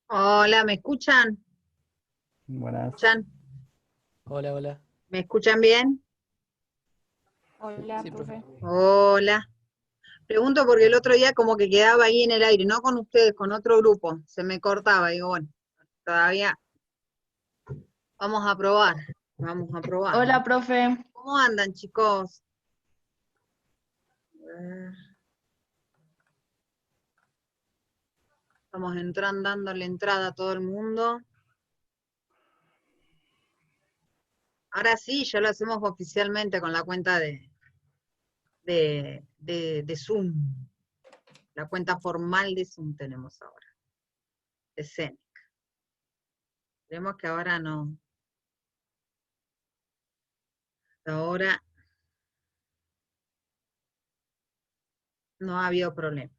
Hola, ¿me escuchan? Buenas. ¿Escuchan? Hola, hola. ¿Me escuchan bien? Hola, Sí, profe. profe. Hola. Pregunto porque el otro día como que quedaba ahí en el aire, no con ustedes, con otro grupo. Se me cortaba. Digo, bueno, todavía vamos a probar. Vamos a probar. Hola, profe. ¿Cómo andan, chicos? Eh, Estamos entrando, dándole entrada a todo el mundo. Ahora sí, ya lo hacemos oficialmente con la cuenta de Zoom. La cuenta formal de Zoom tenemos ahora, de Zen. Esperemos que ahora no. Ahora no ha habido problema.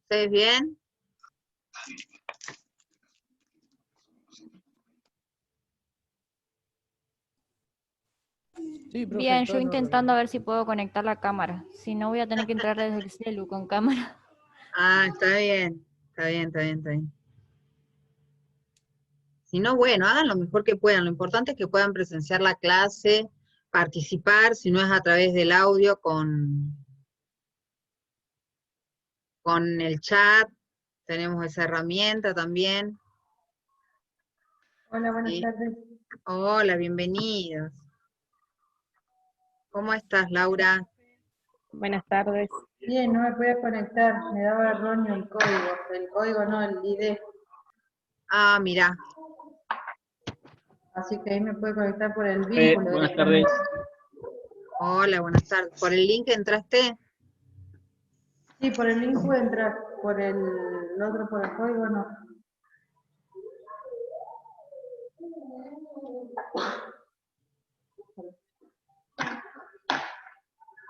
¿Ustedes bien? Sí, profe, Bien, todo yo en intentando a orden. ver si puedo conectar la cámara. Si no, voy a tener que entrar desde el celu con cámara. Ah, está bien. Está bien, está bien, está bien. Si no, bueno, hagan lo mejor que puedan. Lo importante es que puedan presenciar la clase, participar, si no es a través del audio, con el chat. Tenemos esa herramienta también. Hola, buenas Y, tardes. hola, bienvenidos. ¿Cómo estás, Laura? Buenas tardes. Bien, no me podía conectar, me daba erróneo el código no, el ID, Ah, mira. así que ahí me puede conectar por el vínculo Buenas tardes. directamente. Hola, buenas tardes. ¿Por el link entraste? Sí, por el link puede entrar, por el otro, por el código no.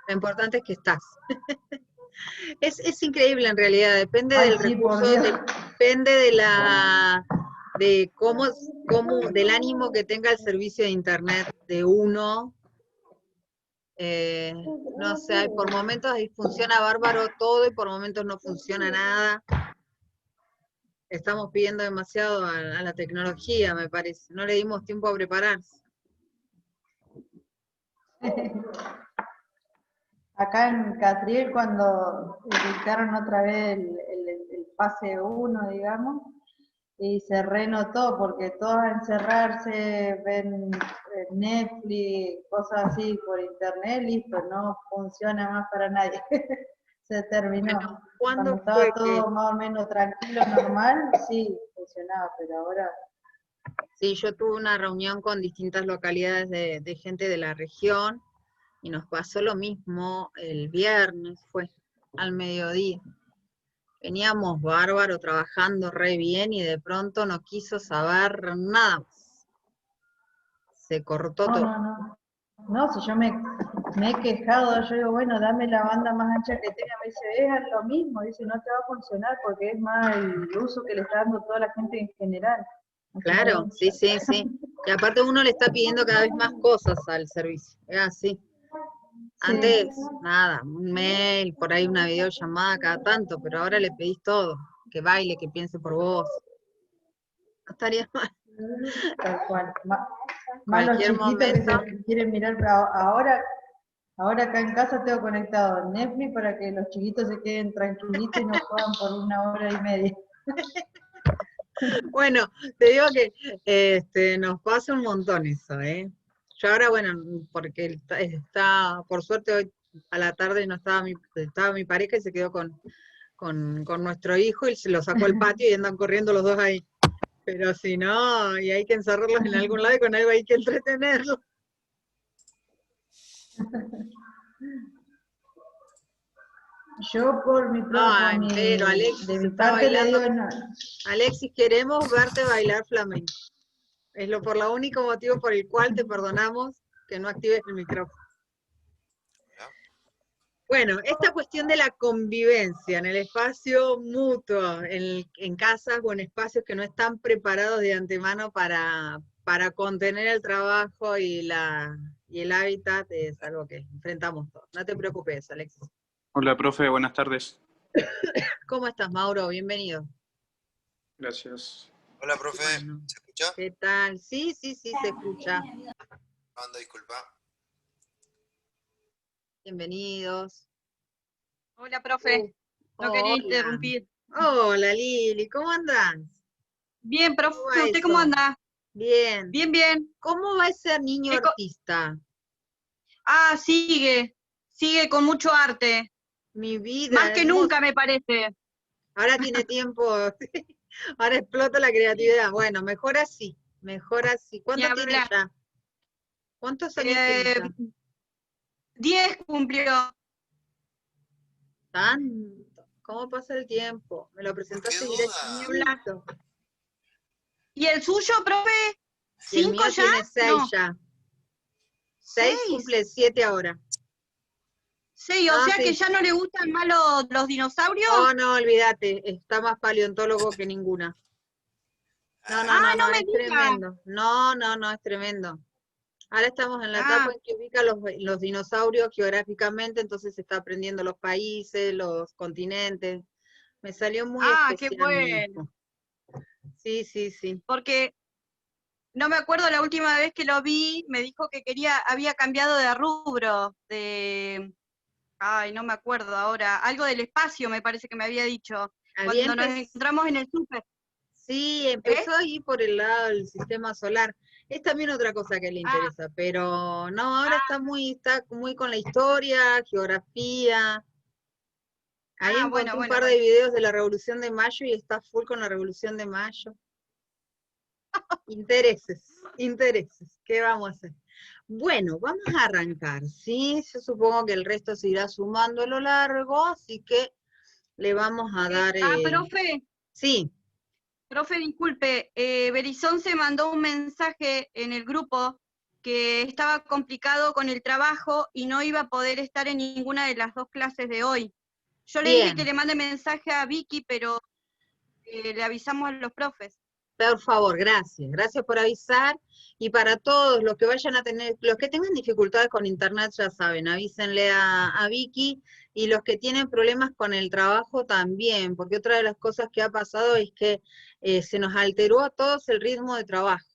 Lo importante es que estás. Es increíble en realidad, depende Ay, del sí, por recurso, Dios. depende de del ánimo que tenga el servicio de internet de uno. No sé, por momentos ahí funciona bárbaro todo y por momentos no funciona nada. Estamos pidiendo demasiado a la tecnología, me parece. No le dimos tiempo a prepararse. Acá en Catriel cuando dictaron otra vez el fase uno, digamos, y se renotó porque todos a encerrarse, ven Netflix, cosas así por internet, listo, no funciona más para nadie. Se terminó. Bueno, Cuando ¿cuándo estaba fue que? todo más o menos tranquilo, normal, sí, funcionaba, pero ahora Sí, yo tuve una reunión con distintas localidades de gente de la región y nos pasó lo mismo el viernes, fue al mediodía. Veníamos bárbaro, trabajando re bien y de pronto no quiso saber nada más. Se cortó no, todo. no, no. No, si yo me he quejado, yo digo, bueno, dame la banda más ancha que tenga, me dice, es lo mismo, dice, no te va a funcionar porque es más el uso que le está dando toda la gente en general. Así que Claro, bueno, sí, sí, sí. Y aparte uno le está pidiendo cada vez más cosas al servicio. Es así. sí. Antes, nada, un mail, por ahí una videollamada cada tanto, pero ahora le pedís todo. Que baile, que piense por vos. No estaría mal. Tal cual. Más los Cualquier chiquitos que momento. se quieren mirar, pero ahora acá en casa tengo conectado Netflix para que los chiquitos se queden tranquilitos y no juegan por 1 hora y media. Bueno, te digo que nos pasa un montón eso, ¿eh? Yo ahora, bueno, porque por suerte hoy a la tarde no estaba mi pareja y se quedó con nuestro hijo y se lo sacó al patio y andan corriendo los dos ahí. Pero si no, y hay que encerrarlos en algún lado y con algo hay que entretenerlos. Yo Ay, pero de Alexis mi está parte le bailando. digo, no, Alexis, queremos verte bailar flamenco. Es por la único motivo por el cual te perdonamos que no actives el micrófono. Bueno, esta cuestión de la convivencia en el espacio mutuo, en casas o en espacios que no están preparados de antemano para contener el trabajo y el hábitat es algo que enfrentamos todos. No te preocupes, Alexis. Hola, profe, buenas tardes. ¿Cómo estás, Mauro? Bienvenido. Gracias. Hola, profe. Bueno, ¿Se escucha? ¿qué tal? Sí, se escucha. Manda, disculpa. Bienvenidos. Hola, profe. No quería Hola. interrumpir. Hola, Lili, ¿cómo andás? Bien, profe, ¿Cómo va ¿usted cómo eso? anda? Bien. Bien, bien. ¿Cómo va ese niño ¿Qué co- artista? Ah, sigue con mucho arte. Mi vida, Más que hermoso. nunca, me parece. Ahora tiene tiempo, ahora explota la creatividad. Bueno, mejor así, mejor así. Ni ¿Cuánto tiene hablar. ya? ¿Cuántos años tiene ya? 10 cumplió. Tanto. ¿Cómo pasa el tiempo? Me lo ¿Por qué presentaste duda? directo. ¿Y el suyo, profe? Y el mío ¿5 ya? tiene 6 No, ya. 6 6. cumple 7 ahora. 6, o No, sea que sí. ya no le gustan más los dinosaurios. No, olvídate. Está más paleontólogo que ninguna. No, No me es diga. tremendo. No, es tremendo. Ahora estamos en la etapa Ah, en que ubica los dinosaurios geográficamente, entonces está aprendiendo los países, los continentes. Me salió muy qué especial mi bueno. hijo. Sí. Porque no me acuerdo la última vez que lo vi, me dijo que había cambiado de rubro, no me acuerdo ahora, algo del espacio me parece que me había dicho, Había cuando nos encontramos en el súper. Sí, empezó ahí por el lado del sistema solar. Es también otra cosa que le interesa, pero no, ahora está muy con la historia, geografía. Ahí encontré un par de videos de la Revolución de Mayo y está full con la Revolución de Mayo. Intereses. ¿Qué vamos a hacer? Bueno, vamos a arrancar, ¿sí? Yo supongo que el resto se irá sumando a lo largo, así que le vamos a dar... Profe. Sí. Profe, disculpe, Berizón se mandó un mensaje en el grupo que estaba complicado con el trabajo y no iba a poder estar en ninguna de las 2 clases de hoy. Yo le dije que le mande mensaje a Vicky, pero le avisamos a los profes. Por favor, gracias por avisar, y para todos los que vayan a tener, los que tengan dificultades con internet, ya saben, avísenle a Vicky, y los que tienen problemas con el trabajo también, porque otra de las cosas que ha pasado es que se nos alteró a todos el ritmo de trabajo.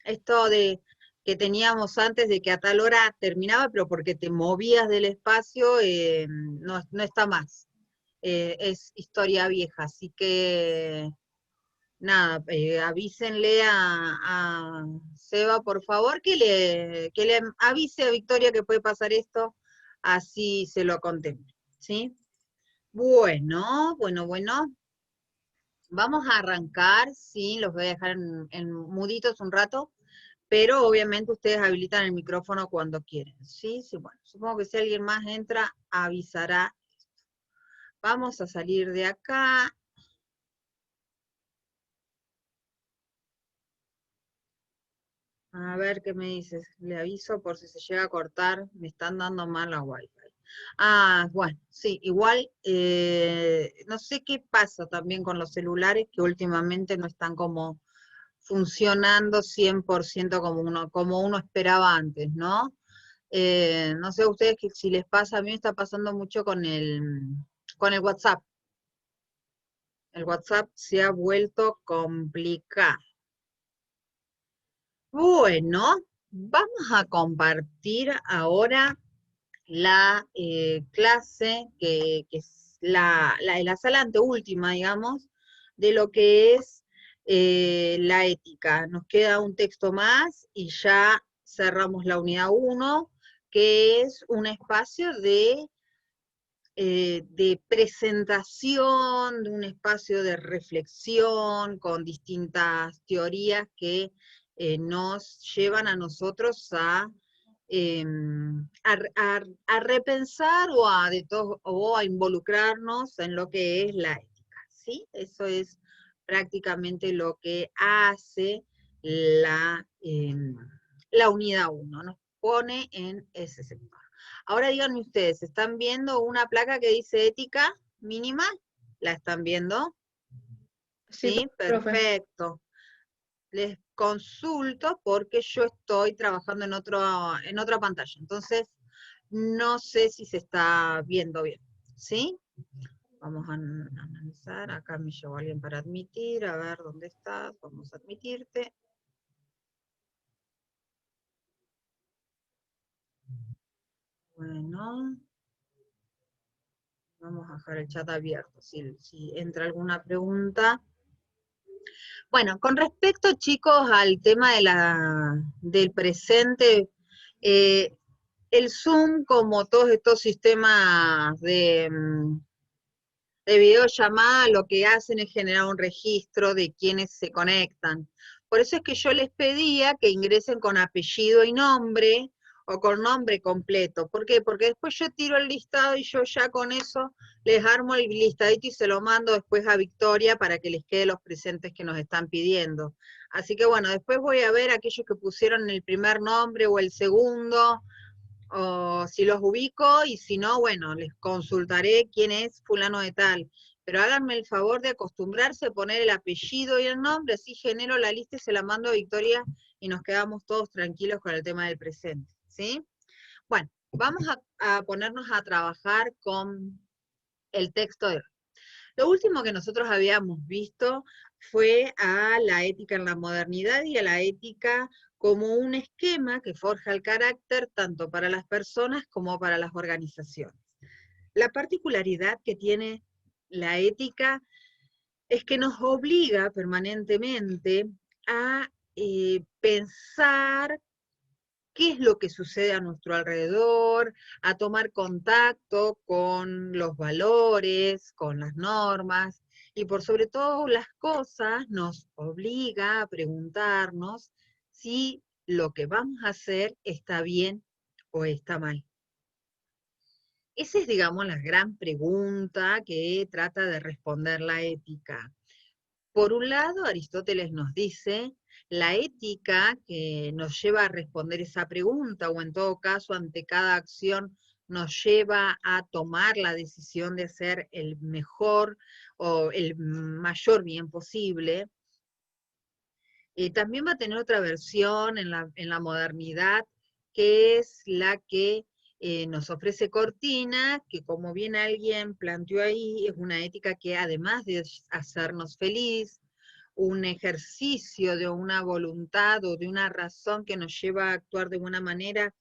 Esto de que teníamos antes de que a tal hora terminaba, pero porque te movías del espacio, no está más. Es historia vieja, así que... Nada, avísenle a Seba, por favor, que le avise a Victoria que puede pasar esto, así se lo contemos, ¿sí? Bueno. Vamos a arrancar, sí, los voy a dejar en muditos un rato, pero obviamente ustedes habilitan el micrófono cuando quieren, ¿sí? Sí, bueno, supongo que si alguien más entra, avisará. Vamos a salir de acá. A ver qué me dices. Le aviso por si se llega a cortar. Me están dando mal la wifi. Bueno, sí, igual, no sé qué pasa también con los celulares, que últimamente no están como funcionando 100% como uno esperaba antes, ¿no? No sé a ustedes si les pasa, a mí me está pasando mucho con el WhatsApp. El WhatsApp se ha vuelto complicado. Bueno, vamos a compartir ahora la clase que es la sala anteúltima, digamos, de lo que es la ética. Nos queda un texto más y ya cerramos la unidad 1, que es un espacio de presentación, de un espacio de reflexión con distintas teorías que nos llevan a nosotros a repensar o a involucrarnos en lo que es la ética, ¿sí? Eso es prácticamente lo que hace la unidad 1, nos pone en ese sector. Ahora díganme ustedes, ¿están viendo una placa que dice ética mínima? ¿La están viendo? Sí, perfecto. Les consulto porque yo estoy trabajando en otra pantalla, entonces no sé si se está viendo bien, ¿sí? Vamos a analizar, acá me llegó alguien para admitir, a ver dónde estás, vamos a admitirte. Bueno, vamos a dejar el chat abierto, si entra alguna pregunta. Bueno, con respecto, chicos, al tema del presente, el Zoom, como todos estos sistemas de videollamada, lo que hacen es generar un registro de quienes se conectan. Por eso es que yo les pedía que ingresen con apellido y nombre, o con nombre completo. ¿Por qué? Porque después yo tiro el listado y yo ya con eso les armo el listadito y se lo mando después a Victoria para que les quede los presentes que nos están pidiendo. Así que bueno, después voy a ver aquellos que pusieron el primer nombre o el segundo, o si los ubico, y si no, bueno, les consultaré quién es fulano de tal. Pero háganme el favor de acostumbrarse a poner el apellido y el nombre, así genero la lista y se la mando a Victoria y nos quedamos todos tranquilos con el tema del presente, ¿sí? Bueno, vamos a ponernos a trabajar con el texto de hoy. Lo último que nosotros habíamos visto fue a la ética en la modernidad y a la ética como un esquema que forja el carácter tanto para las personas como para las organizaciones. La particularidad que tiene la ética es que nos obliga permanentemente a pensar qué es lo que sucede a nuestro alrededor, a tomar contacto con los valores, con las normas, y por sobre todo las cosas nos obliga a preguntarnos si lo que vamos a hacer está bien o está mal. Esa es, digamos, la gran pregunta que trata de responder la ética. Por un lado, Aristóteles nos dice, la ética que nos lleva a responder esa pregunta, o en todo caso, ante cada acción, nos lleva a tomar la decisión de hacer el mejor o el mayor bien posible. También va a tener otra versión en la modernidad, que es la que nos ofrece Cortina, que como bien alguien planteó ahí, es una ética que además de hacernos feliz, un ejercicio de una voluntad o de una razón que nos lleva a actuar de buena manera,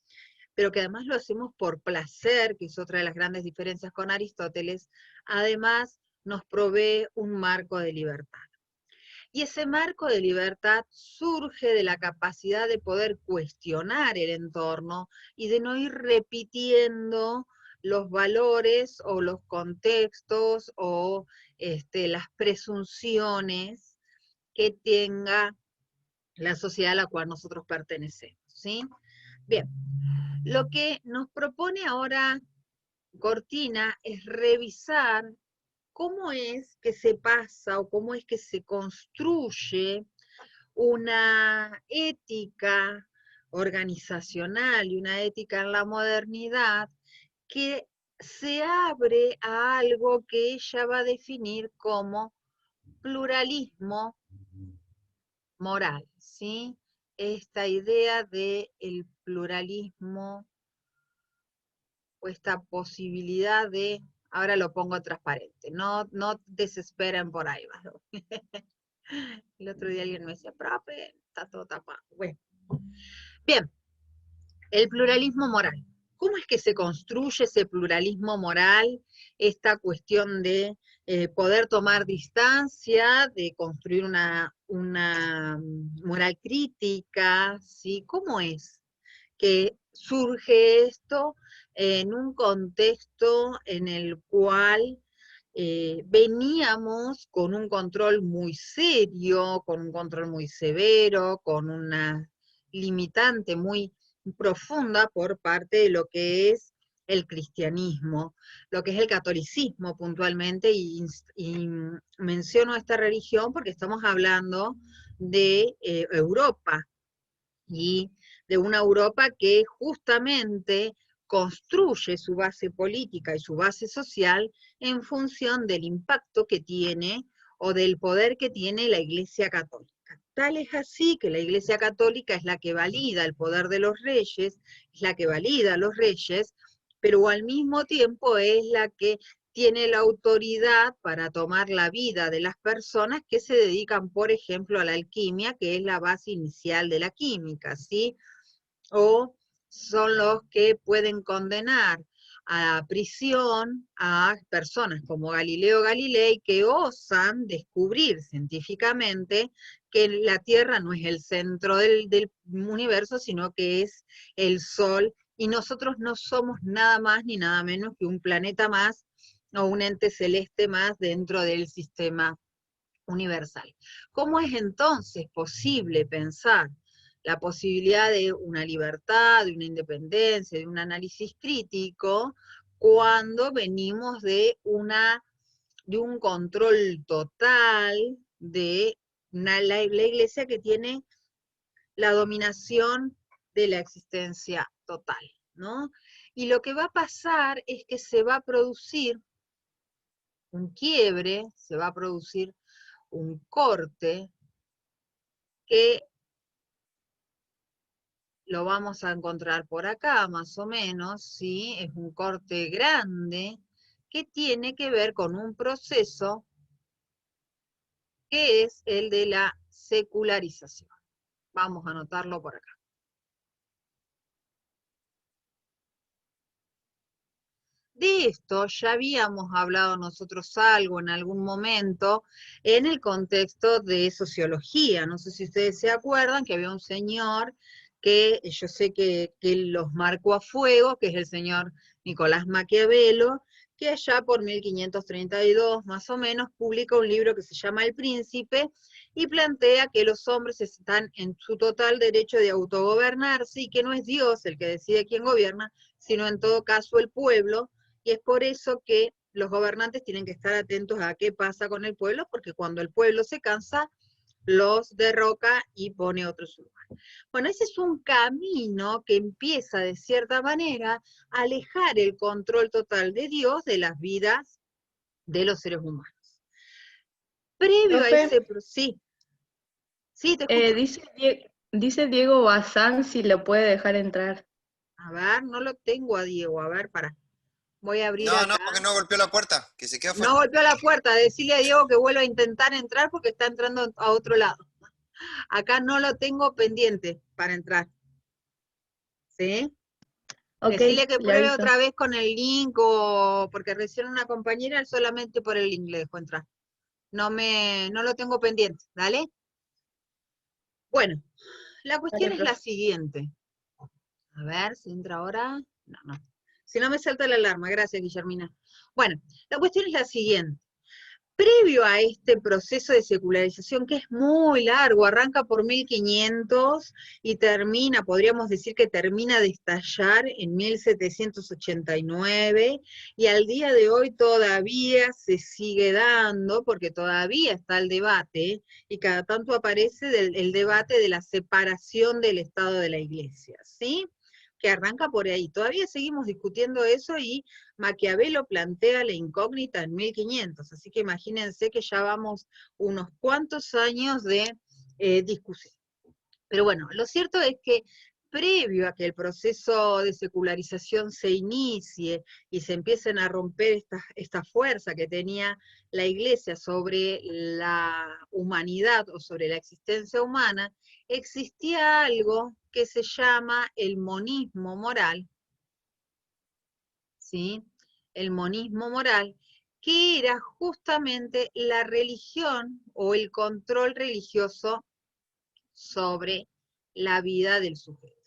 pero que además lo hacemos por placer, que es otra de las grandes diferencias con Aristóteles, además nos provee un marco de libertad. Y ese marco de libertad surge de la capacidad de poder cuestionar el entorno y de no ir repitiendo los valores o los contextos o las presunciones que tenga la sociedad a la cual nosotros pertenecemos, ¿sí? Bien, lo que nos propone ahora Cortina es revisar cómo es que se pasa o cómo es que se construye una ética organizacional y una ética en la modernidad que se abre a algo que ella va a definir como pluralismo moral, ¿sí? Esta idea de el pluralismo o esta posibilidad de, ahora lo pongo transparente, no desesperen por ahí, ¿vale? El otro día alguien me decía, profe, está todo tapado. Bueno. Bien, el pluralismo moral. ¿Cómo es que se construye ese pluralismo moral? Esta cuestión de poder tomar distancia, de construir una moral crítica, ¿sí? ¿Cómo es que surge esto en un contexto en el cual veníamos con un control muy serio, con un control muy severo, con una limitante muy profunda por parte de lo que es el cristianismo, lo que es el catolicismo puntualmente, y menciono esta religión porque estamos hablando de Europa, y de una Europa que justamente construye su base política y su base social en función del impacto que tiene o del poder que tiene la Iglesia Católica. Tal es así que la Iglesia Católica es la que valida el poder de los reyes, es la que valida a los reyes, pero al mismo tiempo es la que tiene la autoridad para tomar la vida de las personas que se dedican, por ejemplo, a la alquimia, que es la base inicial de la química, ¿sí? O son los que pueden condenar a prisión a personas como Galileo Galilei, que osan descubrir científicamente que la Tierra no es el centro del universo, sino que es el Sol, y nosotros no somos nada más ni nada menos que un planeta más, o un ente celeste más dentro del sistema universal. ¿Cómo es entonces posible pensar la posibilidad de una libertad, de una independencia, de un análisis crítico, cuando venimos de un control total de la Iglesia, que tiene la dominación de la existencia total, ¿no? Y lo que va a pasar es que se va a producir un quiebre, se va a producir un corte que lo vamos a encontrar por acá, más o menos, ¿sí? Es un corte grande que tiene que ver con un proceso que es el de la secularización. Vamos a anotarlo por acá. De esto ya habíamos hablado nosotros algo en algún momento en el contexto de sociología. No sé si ustedes se acuerdan que había un señor que yo sé que los marcó a fuego, que es el señor Nicolás Maquiavelo, que allá por 1532 más o menos publica un libro que se llama El Príncipe y plantea que los hombres están en su total derecho de autogobernarse y que no es Dios el que decide quién gobierna, sino en todo caso el pueblo. Y es por eso que los gobernantes tienen que estar atentos a qué pasa con el pueblo, porque cuando el pueblo se cansa, los derroca y pone otro en su lugar. Bueno, ese es un camino que empieza de cierta manera a alejar el control total de Dios de las vidas de los seres humanos. Previo a Profe, ese... Sí, te escucho. dice Diego Bazán si lo puede dejar entrar. A ver, no lo tengo a Diego, a ver, para. Voy a abrir No, acá. porque no golpeó la puerta, que se queda afuera. No golpeó la puerta, decirle a Diego que vuelva a intentar entrar porque está entrando a otro lado. Acá no lo tengo pendiente para entrar. ¿Sí? Ok, Decirle que le pruebe aviso. otra vez con el link, o porque recién una compañera solamente por el link le dejó entrar. No lo tengo pendiente, ¿dale? Bueno, la cuestión Dale, es la profe. siguiente. A ver si entra ahora. No, no. Si no me salta la alarma, gracias, Guillermina. Bueno, la cuestión es la siguiente. Previo a este proceso de secularización, que es muy largo, arranca por 1500 y termina, podríamos decir que termina de estallar en 1789, y al día de hoy todavía se sigue dando, porque todavía está el debate, y cada tanto aparece el debate de la separación del Estado de la Iglesia, ¿sí? Que arranca por ahí. Todavía seguimos discutiendo eso, y Maquiavelo plantea la incógnita en 1500, así que imagínense que ya vamos unos cuantos años de discusión. Pero bueno, lo cierto es que previo a que el proceso de secularización se inicie y se empiecen a romper esta fuerza que tenía la Iglesia sobre la humanidad o sobre la existencia humana, existía algo que se llama el monismo moral, ¿sí? El monismo moral, que era justamente la religión o el control religioso sobre la vida del sujeto.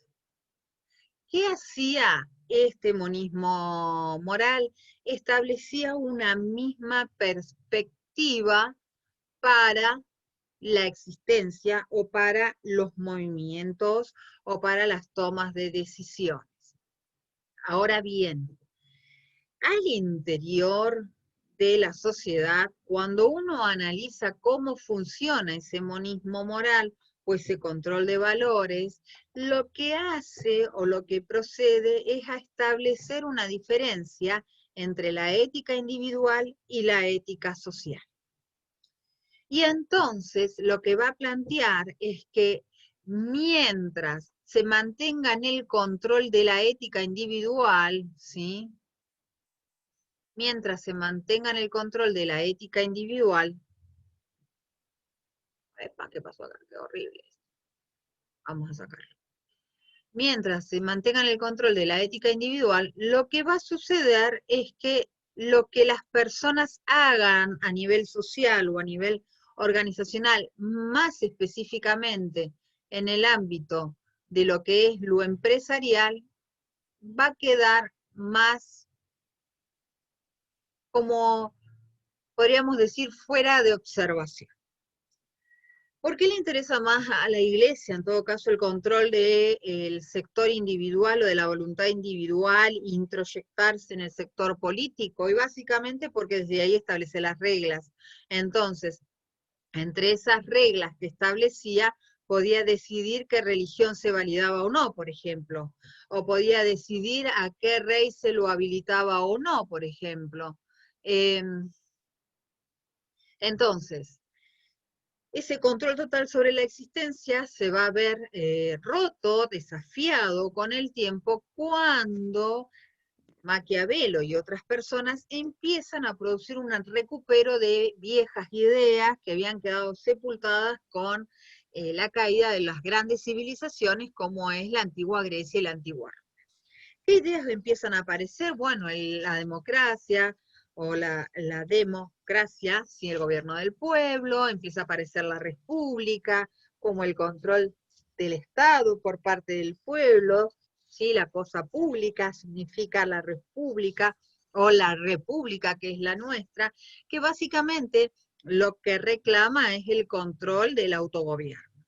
¿Qué hacía este monismo moral? Establecía una misma perspectiva para la existencia o para los movimientos o para las tomas de decisiones. Ahora bien, al interior de la sociedad, cuando uno analiza cómo funciona ese monismo moral o ese control de valores, lo que hace o lo que procede es a establecer una diferencia entre la ética individual y la ética social. Y entonces lo que va a plantear es que mientras se mantenga en el control de la ética individual, ¿sí?, mientras se mantenga en el control de la ética individual. Epa, ¿qué pasó acá? Qué horrible. Vamos a sacarlo. Mientras se mantenga en el control de la ética individual, lo que va a suceder es que lo que las personas hagan a nivel social o a nivel organizacional, más específicamente en el ámbito de lo que es lo empresarial, va a quedar más, como podríamos decir, fuera de observación. ¿Por qué le interesa más a la Iglesia, en todo caso, el control del sector individual o de la voluntad individual, introyectarse en el sector político? Y básicamente porque desde ahí establece las reglas. Entonces, entre esas reglas que establecía, podía decidir qué religión se validaba o no, por ejemplo, o podía decidir a qué rey se lo habilitaba o no, por ejemplo. Entonces, ese control total sobre la existencia se va a ver roto, desafiado con el tiempo, cuando Maquiavelo y otras personas empiezan a producir un recupero de viejas ideas que habían quedado sepultadas con la caída de las grandes civilizaciones, como es la antigua Grecia y la antigua Roma. ¿Qué ideas empiezan a aparecer? Bueno, la democracia o la democracia, ¿sí? El gobierno del pueblo, empieza a aparecer la república, como el control del Estado por parte del pueblo, ¿sí? La cosa pública significa la república, o la república que es la nuestra, que básicamente lo que reclama es el control del autogobierno,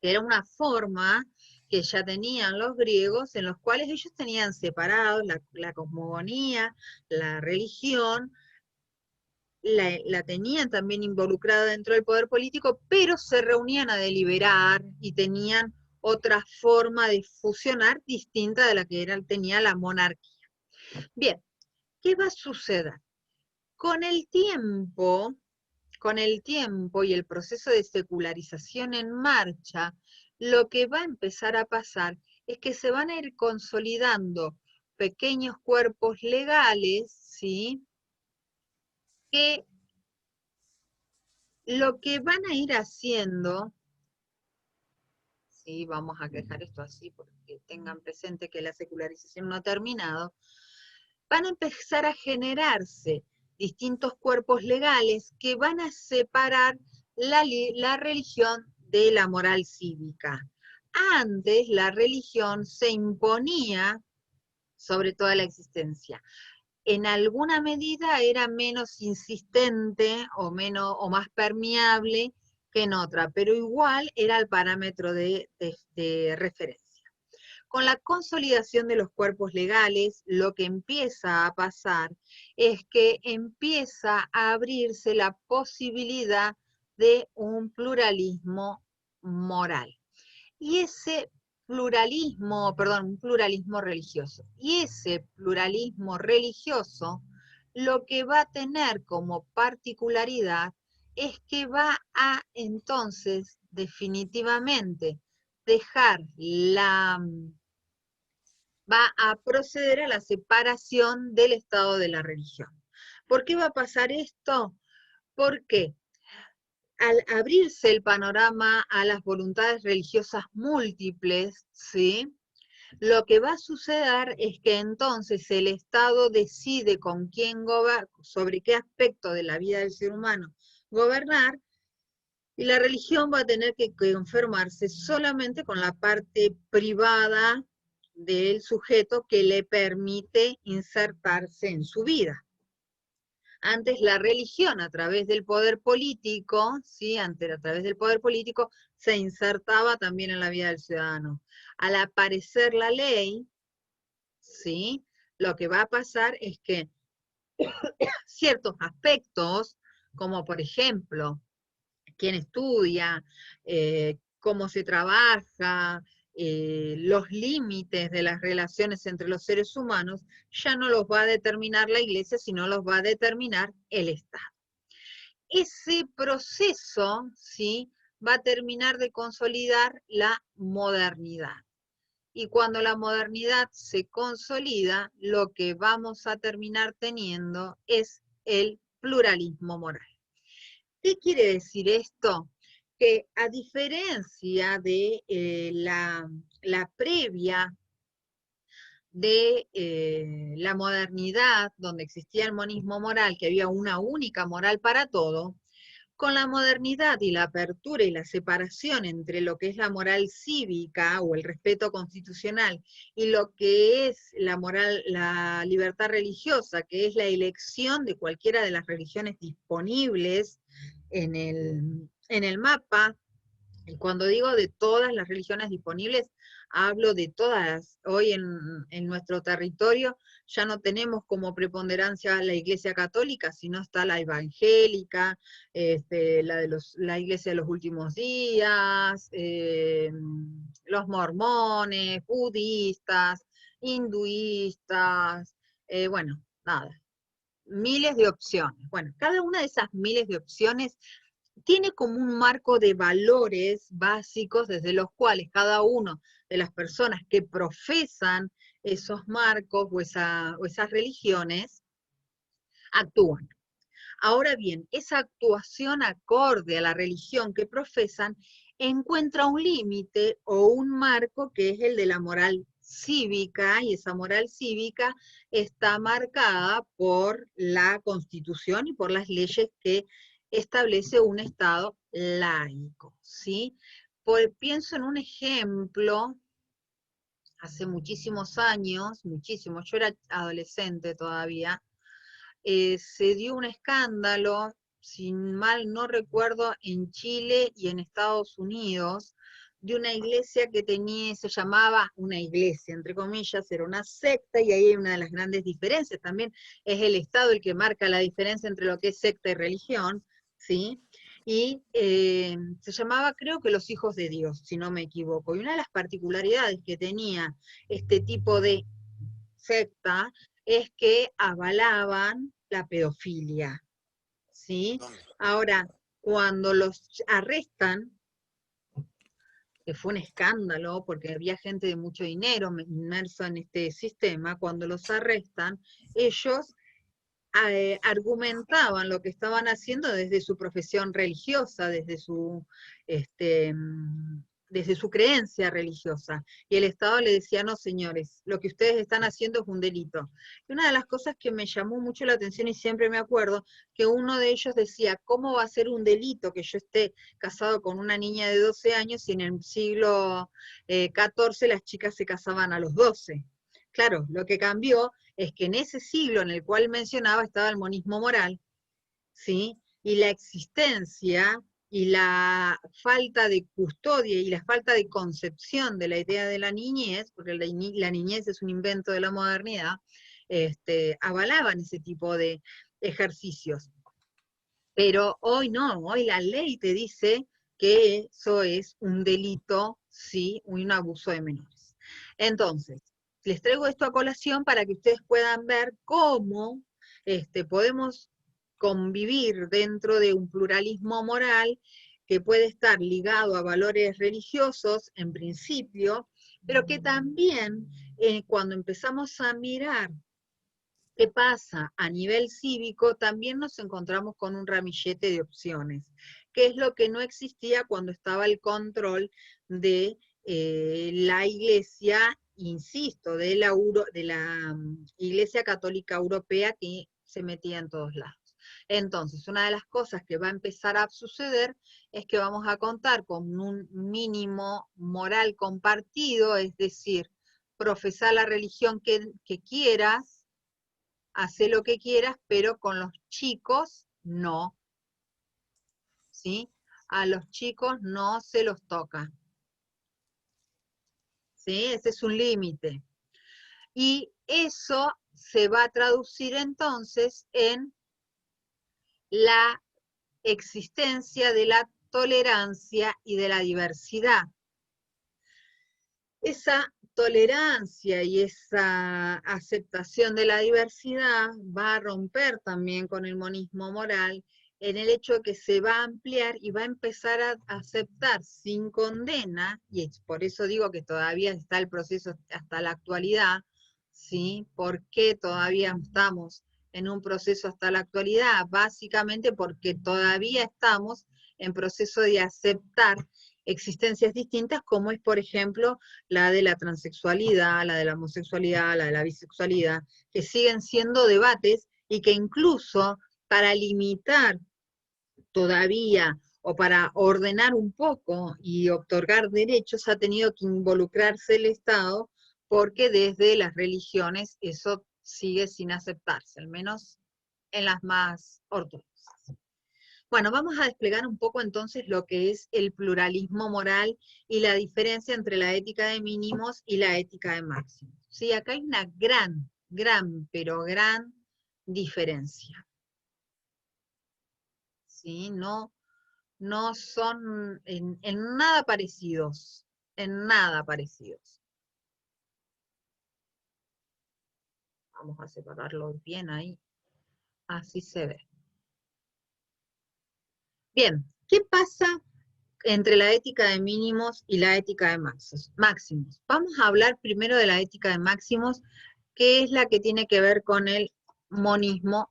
que era una forma que ya tenían los griegos, en los cuales ellos tenían separados la cosmogonía, la religión, la tenían también involucrada dentro del poder político, pero se reunían a deliberar y tenían otra forma de fusionar distinta de la que tenía la monarquía. Bien, ¿qué va a suceder? Con el tiempo y el proceso de secularización en marcha, lo que va a empezar a pasar es que se van a ir consolidando pequeños cuerpos legales, ¿sí? Que lo que van a ir haciendo, ¿sí? Vamos a dejar esto así porque tengan presente que la secularización no ha terminado, van a empezar a generarse distintos cuerpos legales que van a separar la religión de la moral cívica. Antes la religión se imponía sobre toda la existencia. En alguna medida era menos insistente o más permeable que en otra, pero igual era el parámetro de referencia. Con la consolidación de los cuerpos legales, lo que empieza a pasar es que empieza a abrirse la posibilidad de un pluralismo moral. Y ese un pluralismo religioso. Y ese pluralismo religioso lo que va a tener como particularidad es que va a entonces definitivamente va a proceder a la separación del Estado de la religión. ¿Por qué va a pasar esto? Porque al abrirse el panorama a las voluntades religiosas múltiples, ¿sí? Lo que va a suceder es que entonces el Estado decide con quién sobre qué aspecto de la vida del ser humano gobernar, y la religión va a tener que conformarse solamente con la parte privada del sujeto que le permite insertarse en su vida. Antes la religión a través del poder político, ¿sí? A través del poder político se insertaba también en la vida del ciudadano. Al aparecer la ley, ¿sí? Lo que va a pasar es que ciertos aspectos, como por ejemplo, quién estudia, cómo se trabaja, los límites de las relaciones entre los seres humanos, ya no los va a determinar la Iglesia, sino los va a determinar el Estado. Ese proceso, ¿sí?, va a terminar de consolidar la modernidad. Y cuando la modernidad se consolida, lo que vamos a terminar teniendo es el pluralismo moral. ¿Qué quiere decir esto? Que a diferencia de la previa de la modernidad, donde existía el monismo moral, que había una única moral para todo, con la modernidad y la apertura y la separación entre lo que es la moral cívica o el respeto constitucional y lo que es la moral, la libertad religiosa, que es la elección de cualquiera de las religiones disponibles en el mapa. Y cuando digo de todas las religiones disponibles, hablo de todas. Hoy en nuestro territorio ya no tenemos como preponderancia la Iglesia Católica, sino está la evangélica, la Iglesia de los Últimos Días, los mormones, budistas, hinduistas, bueno, nada, miles de opciones. Bueno, cada una de esas miles de opciones tiene como un marco de valores básicos desde los cuales cada una de las personas que profesan esos marcos o esas religiones actúan. Ahora bien, esa actuación acorde a la religión que profesan encuentra un límite o un marco que es el de la moral cívica, y esa moral cívica está marcada por la Constitución y por las leyes que establece un Estado laico, ¿sí? Pienso en un ejemplo, hace muchísimos años, yo era adolescente todavía, se dio un escándalo, si mal no recuerdo, en Chile y en Estados Unidos, de una iglesia que se llamaba una iglesia, entre comillas, era una secta, y ahí hay una de las grandes diferencias, también es el Estado el que marca la diferencia entre lo que es secta y religión, ¿sí? Y se llamaba, creo que Los Hijos de Dios, si no me equivoco, y una de las particularidades que tenía este tipo de secta es que avalaban la pedofilia, ¿sí? Ahora, cuando los arrestan, que fue un escándalo, porque había gente de mucho dinero inmerso en este sistema, cuando los arrestan, ellos argumentaban lo que estaban haciendo desde su profesión religiosa, desde su creencia religiosa. Y el Estado le decía, no señores, lo que ustedes están haciendo es un delito. Y una de las cosas que me llamó mucho la atención, y siempre me acuerdo, que uno de ellos decía, ¿cómo va a ser un delito que yo esté casado con una niña de 12 años si en el siglo XIV las chicas se casaban a los 12? Claro, lo que cambió es que en ese siglo en el cual mencionaba estaba el monismo moral, ¿sí? Y la existencia y la falta de custodia y la falta de concepción de la idea de la niñez, porque la niñez es un invento de la modernidad, avalaban ese tipo de ejercicios. Pero hoy no, hoy la ley te dice que eso es un delito, sí, un abuso de menores. Entonces, les traigo esto a colación para que ustedes puedan ver cómo podemos convivir dentro de un pluralismo moral que puede estar ligado a valores religiosos en principio, pero que también cuando empezamos a mirar qué pasa a nivel cívico, también nos encontramos con un ramillete de opciones, que es lo que no existía cuando estaba el control de la Iglesia, insisto, de la Iglesia Católica Europea, que se metía en todos lados. Entonces, una de las cosas que va a empezar a suceder es que vamos a contar con un mínimo moral compartido, es decir, profesar la religión que quieras, hacer lo que quieras, pero con los chicos no. ¿Sí? A los chicos no se los toca. ¿Sí? Ese es un límite. Y eso se va a traducir entonces en la existencia de la tolerancia y de la diversidad. Esa tolerancia y esa aceptación de la diversidad va a romper también con el monismo moral, en el hecho de que se va a ampliar y va a empezar a aceptar sin condena, y por eso digo que todavía está el proceso hasta la actualidad, ¿sí? ¿Por qué todavía estamos en un proceso hasta la actualidad? Básicamente porque todavía estamos en proceso de aceptar existencias distintas, como es, por ejemplo, la de la transexualidad, la de la homosexualidad, la de la bisexualidad, que siguen siendo debates y que incluso para limitar todavía o para ordenar un poco y otorgar derechos ha tenido que involucrarse el Estado, porque desde las religiones eso sigue sin aceptarse, al menos en las más ortodoxas. Bueno, vamos a desplegar un poco entonces lo que es el pluralismo moral y la diferencia entre la ética de mínimos y la ética de máximos. Sí, acá hay una pero gran diferencia. ¿Sí? No son en nada parecidos, en nada parecidos. Vamos a separarlo bien ahí, así se ve. Bien, ¿qué pasa entre la ética de mínimos y la ética de máximos? Vamos a hablar primero de la ética de máximos, que es la que tiene que ver con el monismo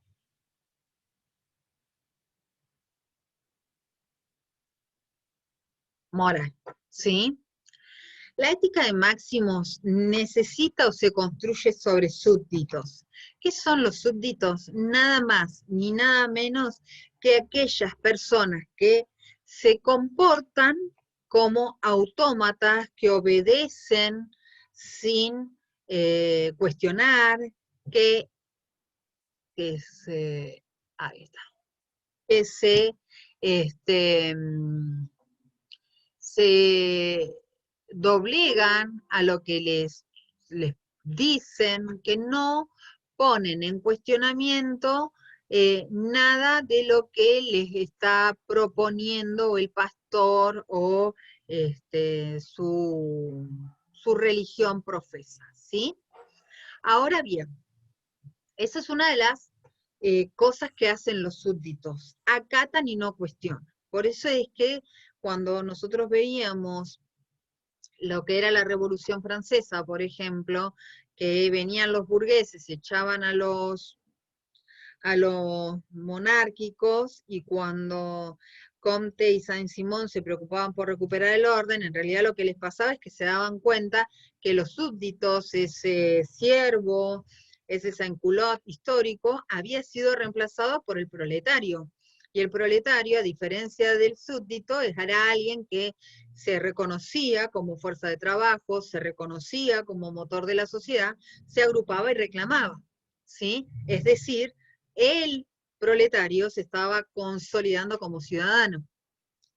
moral, ¿sí? La ética de máximos necesita o se construye sobre súbditos. ¿Qué son los súbditos? Nada más ni nada menos que aquellas personas que se comportan como autómatas, que obedecen sin cuestionar, que ahí está, que se doblegan a lo que les dicen, que no ponen en cuestionamiento nada de lo que les está proponiendo el pastor o su religión profesa, ¿sí? Ahora bien, esa es una de las cosas que hacen los súbditos, acatan y no cuestionan. Por eso es que cuando nosotros veíamos lo que era la Revolución Francesa, por ejemplo, que venían los burgueses, echaban a los monárquicos, y cuando Comte y Saint-Simon se preocupaban por recuperar el orden, en realidad lo que les pasaba es que se daban cuenta que los súbditos, ese siervo, ese sans-culotte histórico, había sido reemplazado por el proletario. Y el proletario, a diferencia del súbdito, era alguien que se reconocía como fuerza de trabajo, se reconocía como motor de la sociedad, se agrupaba y reclamaba, ¿sí? Es decir, el proletario se estaba consolidando como ciudadano.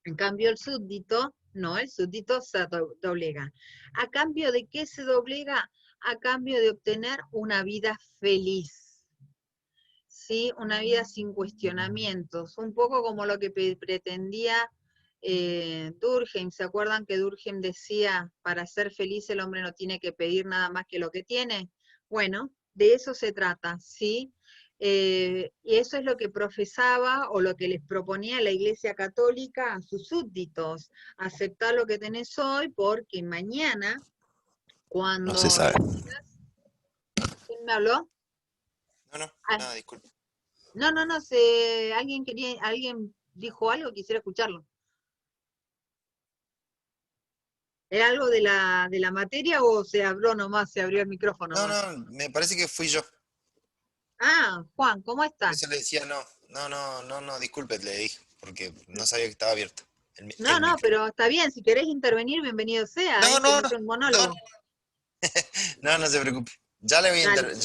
En cambio el súbdito, no, el súbdito se doblega. ¿A cambio de qué se doblega? A cambio de obtener una vida feliz, ¿sí? Una vida sin cuestionamientos, un poco como lo que pretendía Durkheim. ¿Se acuerdan que Durkheim decía, para ser feliz el hombre no tiene que pedir nada más que lo que tiene? Bueno, de eso se trata, ¿sí? Y eso es lo que profesaba o lo que les proponía la Iglesia Católica a sus súbditos: aceptar lo que tenés hoy, porque mañana, cuando... No se sabe. ¿Quién me habló? No, nada, disculpe. No, alguien dijo algo, quisiera escucharlo. ¿Era algo de la materia o se habló nomás, se abrió el micrófono? No, me parece que fui yo. Ah, Juan, ¿cómo Por estás? eso le decía no, disculpe, le dije, porque no sabía que estaba abierto. No, pero está bien, si querés intervenir, bienvenido sea, No, tenés un monólogo. no se preocupe. Ya voy a intervenir.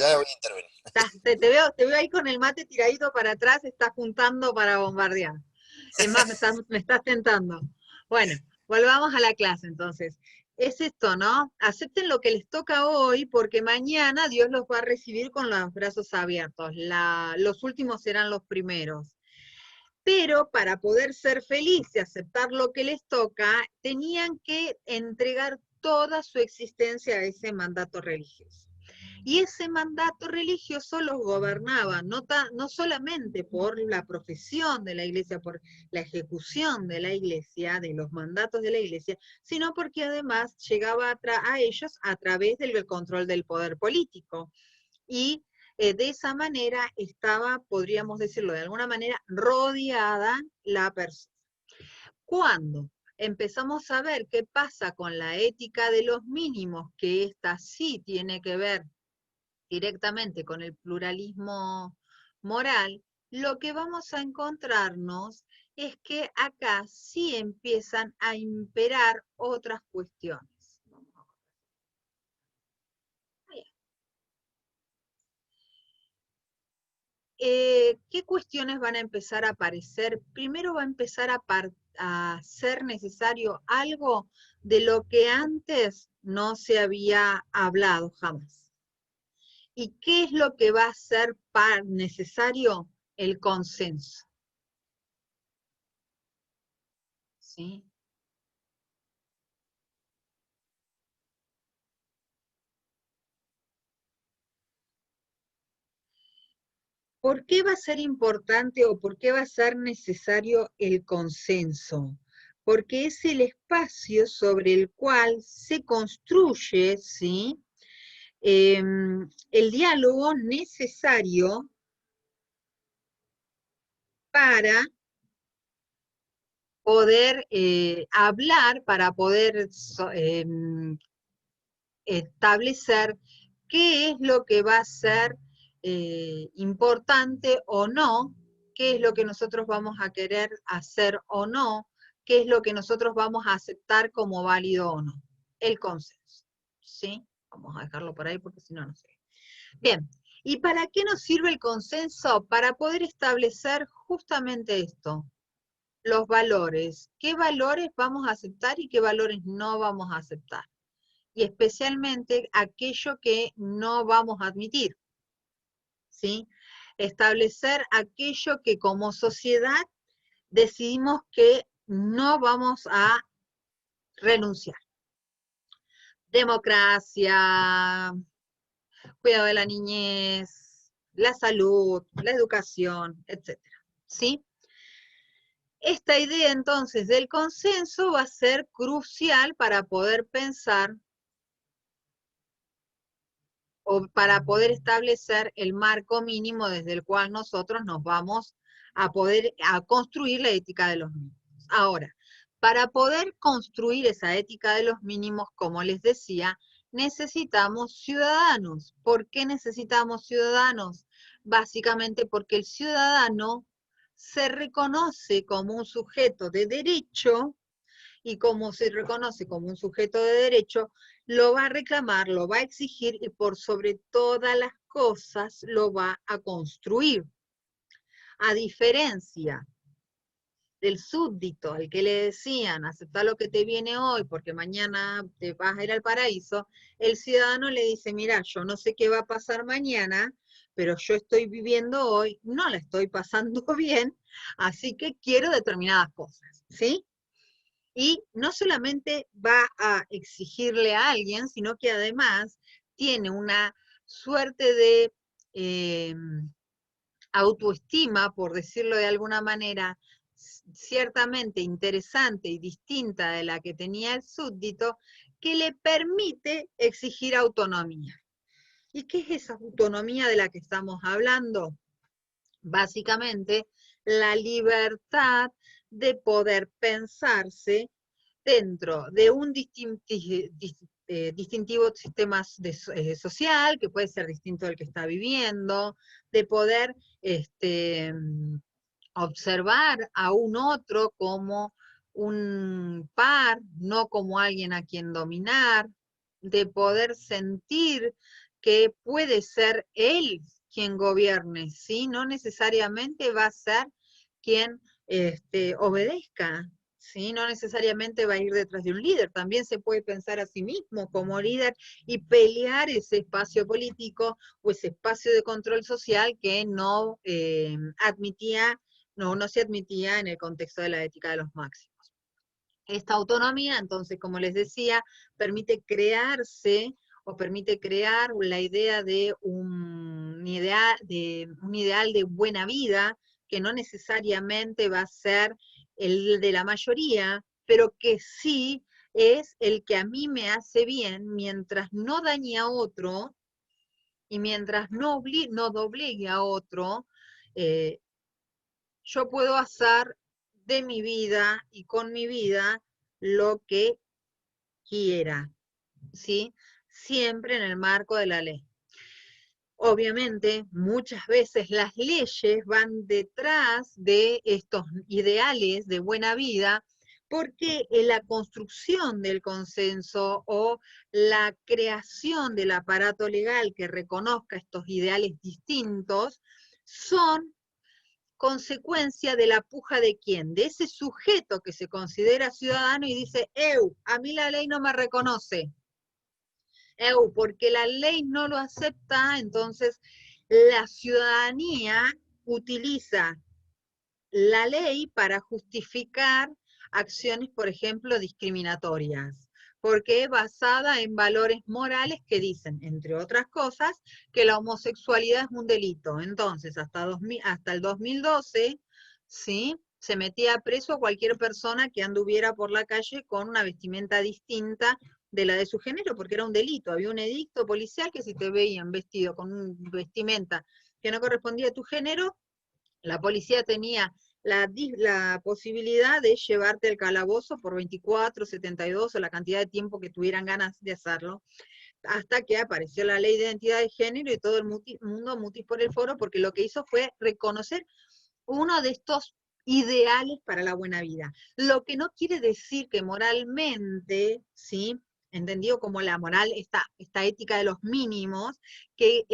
Te veo ahí con el mate tiradito para atrás, estás juntando para bombardear. Es más, me estás tentando. Bueno, volvamos a la clase entonces. Es esto, ¿no? Acepten lo que les toca hoy, porque mañana Dios los va a recibir con los brazos abiertos. Los últimos serán los primeros. Pero para poder ser felices y aceptar lo que les toca, tenían que entregar toda su existencia a ese mandato religioso. Y ese mandato religioso los gobernaba, no solamente por la profesión de la iglesia, por la ejecución de la iglesia, de los mandatos de la iglesia, sino porque además llegaba a ellos a través del control del poder político. Y de esa manera estaba, podríamos decirlo de alguna manera, rodeada la persona. Cuando empezamos a ver qué pasa con la ética de los mínimos, que esta sí tiene que ver directamente con el pluralismo moral, lo que vamos a encontrarnos es que acá sí empiezan a imperar otras cuestiones. ¿Qué cuestiones van a empezar a aparecer? Primero va a empezar a ser necesario algo de lo que antes no se había hablado jamás. ¿Y qué es lo que va a ser necesario? El consenso. ¿Sí? ¿Por qué va a ser importante o por qué va a ser necesario el consenso? Porque es el espacio sobre el cual se construye, ¿sí?, el diálogo necesario para poder hablar, para poder establecer qué es lo que va a ser importante o no, qué es lo que nosotros vamos a querer hacer o no, qué es lo que nosotros vamos a aceptar como válido o no. El consenso, ¿sí? Vamos a dejarlo por ahí porque si no, no sé. Bien, ¿y para qué nos sirve el consenso? Para poder establecer justamente esto, los valores. ¿Qué valores vamos a aceptar y qué valores no vamos a aceptar? Y especialmente aquello que no vamos a admitir, ¿sí? Establecer aquello que como sociedad decidimos que no vamos a renunciar. Democracia, cuidado de la niñez, la salud, la educación, etc. ¿Sí? Esta idea entonces del consenso va a ser crucial para poder pensar o para poder establecer el marco mínimo desde el cual nosotros nos vamos a poder construir la ética de los mínimos. Ahora, para poder construir esa ética de los mínimos, como les decía, necesitamos ciudadanos. ¿Por qué necesitamos ciudadanos? Básicamente porque el ciudadano se reconoce como un sujeto de derecho, y como se reconoce como un sujeto de derecho, lo va a reclamar, lo va a exigir y por sobre todas las cosas lo va a construir. A diferencia del súbdito al que le decían, acepta lo que te viene hoy porque mañana te vas a ir al paraíso, el ciudadano le dice, mira, yo no sé qué va a pasar mañana, pero yo estoy viviendo hoy, no la estoy pasando bien, así que quiero determinadas cosas, ¿sí? Y no solamente va a exigirle a alguien, sino que además tiene una suerte de autoestima, por decirlo de alguna manera, ciertamente interesante y distinta de la que tenía el súbdito, que le permite exigir autonomía. ¿Y qué es esa autonomía de la que estamos hablando? Básicamente, la libertad de poder pensarse dentro de un distintivo sistema social, que puede ser distinto del que está viviendo, de poder observar a un otro como un par, no como alguien a quien dominar, de poder sentir que puede ser él quien gobierne, ¿sí? No necesariamente va a ser quien obedezca, ¿sí? No necesariamente va a ir detrás de un líder, también se puede pensar a sí mismo como líder y pelear ese espacio político o ese espacio de control social que no no se admitía en el contexto de la ética de los máximos. Esta autonomía, entonces, como les decía, permite crearse o permite crear la idea de un ideal de buena vida, que no necesariamente va a ser el de la mayoría, pero que sí es el que a mí me hace bien mientras no dañe a otro y mientras no doblegue a otro. Yo puedo hacer de mi vida y con mi vida lo que quiera, ¿sí? Siempre en el marco de la ley. Obviamente, muchas veces las leyes van detrás de estos ideales de buena vida, porque en la construcción del consenso o la creación del aparato legal que reconozca estos ideales distintos son consecuencia de la puja de quién, de ese sujeto que se considera ciudadano y dice, a mí la ley no me reconoce. Porque la ley no lo acepta, entonces la ciudadanía utiliza la ley para justificar acciones, por ejemplo, discriminatorias, porque es basada en valores morales que dicen, entre otras cosas, que la homosexualidad es un delito. Entonces, hasta el 2012, ¿sí?, se metía preso a cualquier persona que anduviera por la calle con una vestimenta distinta de la de su género, porque era un delito. Había un edicto policial que si te veían vestido con una vestimenta que no correspondía a tu género, la policía tenía la posibilidad de llevarte al calabozo por 24, 72 o la cantidad de tiempo que tuvieran ganas de hacerlo, hasta que apareció la ley de identidad de género y todo el mundo mutis por el foro, porque lo que hizo fue reconocer uno de estos ideales para la buena vida. Lo que no quiere decir que moralmente, ¿sí?, entendido como la moral, esta ética de los mínimos, que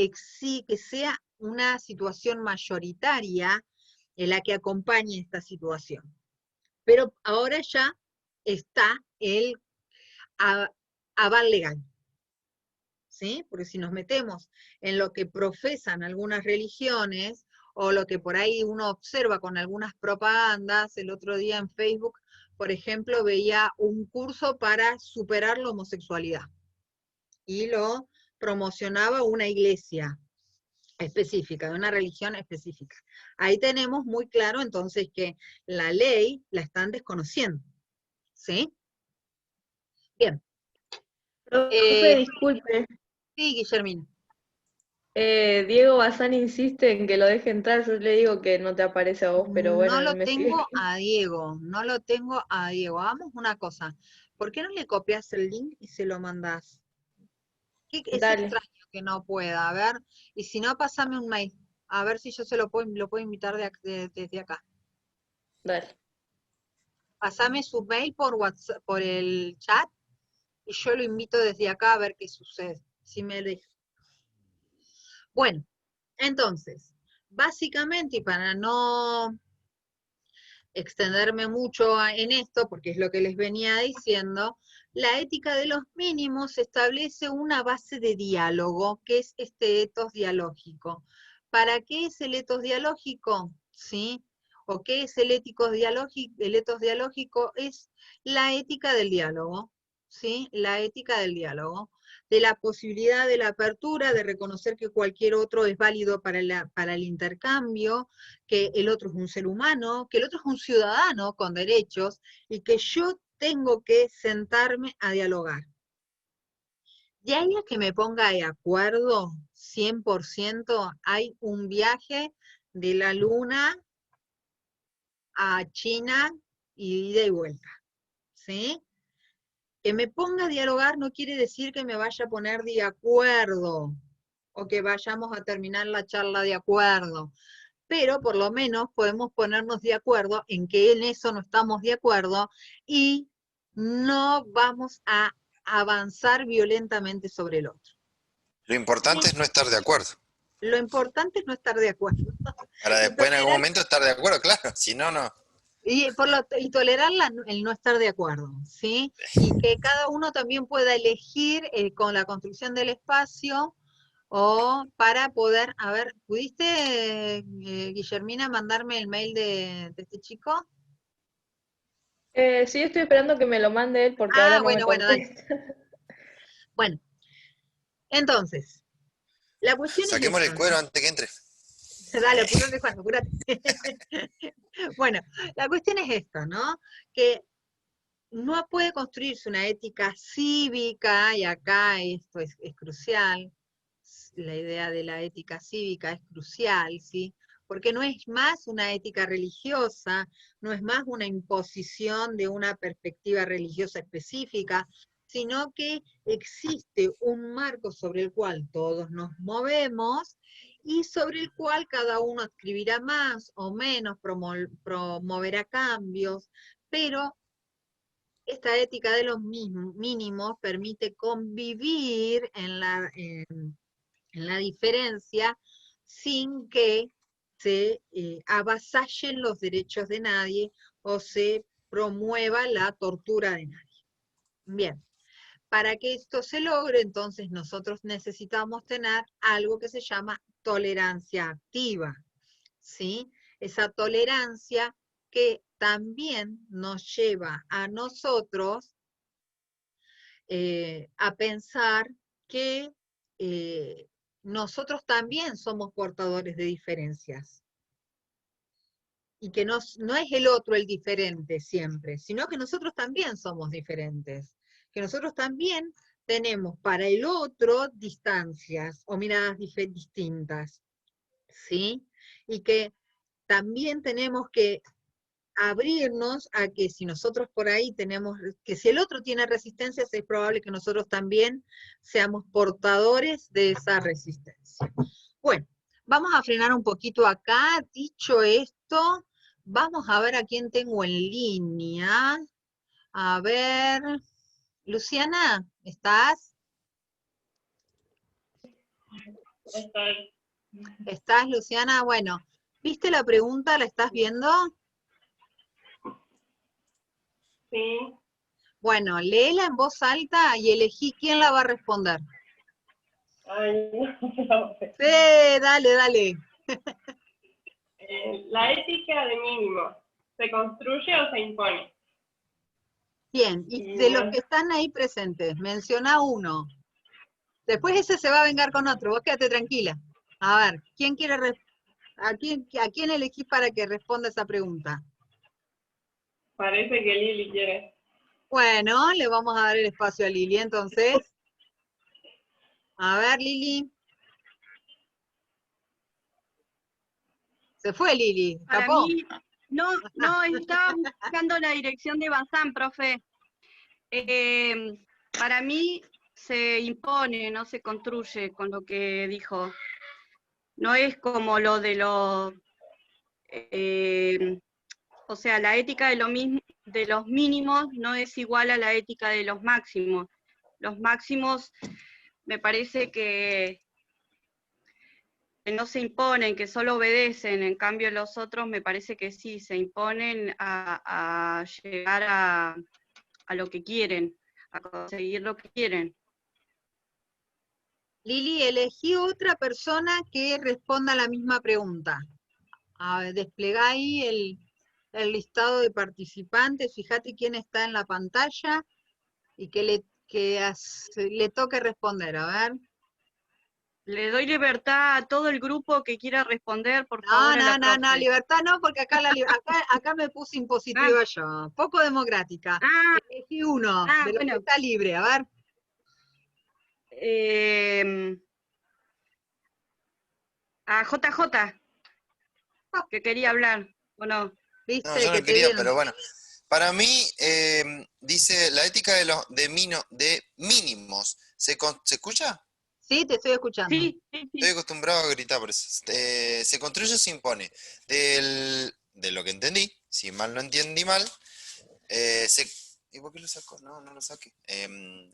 sea una situación mayoritaria en la que acompañe esta situación. Pero ahora ya está el aval legal, ¿sí? Porque si nos metemos en lo que profesan algunas religiones, o lo que por ahí uno observa con algunas propagandas, el otro día en Facebook, por ejemplo, veía un curso para superar la homosexualidad, y lo promocionaba una iglesia específica, de una religión específica. Ahí tenemos muy claro entonces que la ley la están desconociendo, ¿sí? Bien. Profe, disculpe. Sí, Guillermina. Diego Bazán insiste en que lo deje entrar, yo le digo que no te aparece a vos, pero bueno, No lo él me sigue. tengo a Diego, no lo tengo a Diego. Hagamos una cosa, ¿por qué no le copias el link y se lo mandás? Es Dale. extraño que no pueda, a ver, y si no, pásame un mail, a ver si yo lo puedo invitar desde acá. Dale. Pásame su mail por WhatsApp, por el chat, y yo lo invito desde acá a ver qué sucede, si me deja. Bueno, entonces, básicamente, y para no extenderme mucho en esto, porque es lo que les venía diciendo, la ética de los mínimos establece una base de diálogo, que es este etos dialógico. ¿Para qué es el etos dialógico? ¿Sí? ¿O qué es el etos dialógico? El etos dialógico es la ética del diálogo, ¿sí? La ética del diálogo, de la posibilidad de la apertura, de reconocer que cualquier otro es válido para el intercambio, que el otro es un ser humano, que el otro es un ciudadano con derechos, y que yo tengo que sentarme a dialogar. De ahí a que me ponga de acuerdo, 100%, hay un viaje de la Luna a China y ida y vuelta, ¿sí? Que me ponga a dialogar no quiere decir que me vaya a poner de acuerdo, o que vayamos a terminar la charla de acuerdo, pero por lo menos podemos ponernos de acuerdo en que en eso no estamos de acuerdo, y no vamos a avanzar violentamente sobre el otro. Lo importante es no estar de acuerdo. Lo importante es no estar de acuerdo. Para después en algún momento estar de acuerdo, claro, si no, no. Y tolerar el no estar de acuerdo, ¿sí? Y que cada uno también pueda elegir con la construcción del espacio, o para poder, a ver, ¿pudiste, Guillermina, mandarme el mail de este chico? Sí, estoy esperando que me lo mande él porque ahora no bueno, me contesta. Bueno, Entonces, la cuestión Saquémosle es el esta, cuero ¿no? antes que entre. Dale, apurate, Juan, apurate. Bueno, la cuestión es esta, ¿no? Que no puede construirse una ética cívica, y acá esto es crucial, la idea de la ética cívica es crucial, ¿sí? Porque no es más una ética religiosa, no es más una imposición de una perspectiva religiosa específica, sino que existe un marco sobre el cual todos nos movemos y sobre el cual cada uno escribirá más o menos, promoverá cambios, pero esta ética de los mínimos permite convivir en la diferencia sin que se avasallen los derechos de nadie o se promueva la tortura de nadie. Bien, para que esto se logre, entonces nosotros necesitamos tener algo que se llama tolerancia activa, ¿sí? Esa tolerancia que también nos lleva a nosotros a pensar que nosotros también somos portadores de diferencias. Y que no es el otro el diferente siempre, sino que nosotros también somos diferentes. Que nosotros también tenemos para el otro distancias o miradas distintas, ¿sí? Y que también tenemos que abrirnos a que si nosotros por ahí tenemos, que si el otro tiene resistencias, es probable que nosotros también seamos portadores de esa resistencia. Bueno, vamos a frenar un poquito acá. Dicho esto, vamos a ver a quién tengo en línea. A ver, Luciana, ¿estás? Estoy. ¿Estás, Luciana? Bueno, ¿viste la pregunta? ¿La estás viendo? Sí. Bueno, léela en voz alta y elegí quién la va a responder. Ay, no. Sí, dale, dale. La ética de mínimos, ¿se construye o se impone? Bien, y de los que están ahí presentes, menciona uno. Después ese se va a vengar con otro, vos quédate tranquila. A ver, ¿quién quiere a quién elegís para que responda esa pregunta? Parece que Lili quiere. Bueno, le vamos a dar el espacio a Lili, entonces. A ver, Lili. Se fue Lili, Para escapó. mí, no, estaba buscando la dirección de Bazán, profe. Para mí se impone, no se construye con lo que dijo. No es como lo de los... o sea, la ética de los mínimos no es igual a la ética de los máximos. Los máximos me parece que no se imponen, que solo obedecen, en cambio los otros me parece que sí, se imponen a llegar a lo que quieren, a conseguir lo que quieren. Lili, elegí otra persona que responda la misma pregunta. A ver, desplegá ahí el listado de participantes, fíjate quién está en la pantalla y que le toque responder, a ver. Le doy libertad a todo el grupo que quiera responder, por favor, a la profe. No, libertad no, porque acá me puse impositiva yo. Poco democrática. Elegí uno de los que está libre, a ver. A JJ, que quería hablar, ¿o no? ¿Viste? No, yo no quería, pero bueno. Para mí, dice, la ética de mínimos, ¿se escucha? Sí, te estoy escuchando. Sí. Estoy acostumbrado a gritar por eso. Se construye o se impone. De lo que entendí, si mal no entendí mal, ¿y por qué lo sacó? No lo saqué.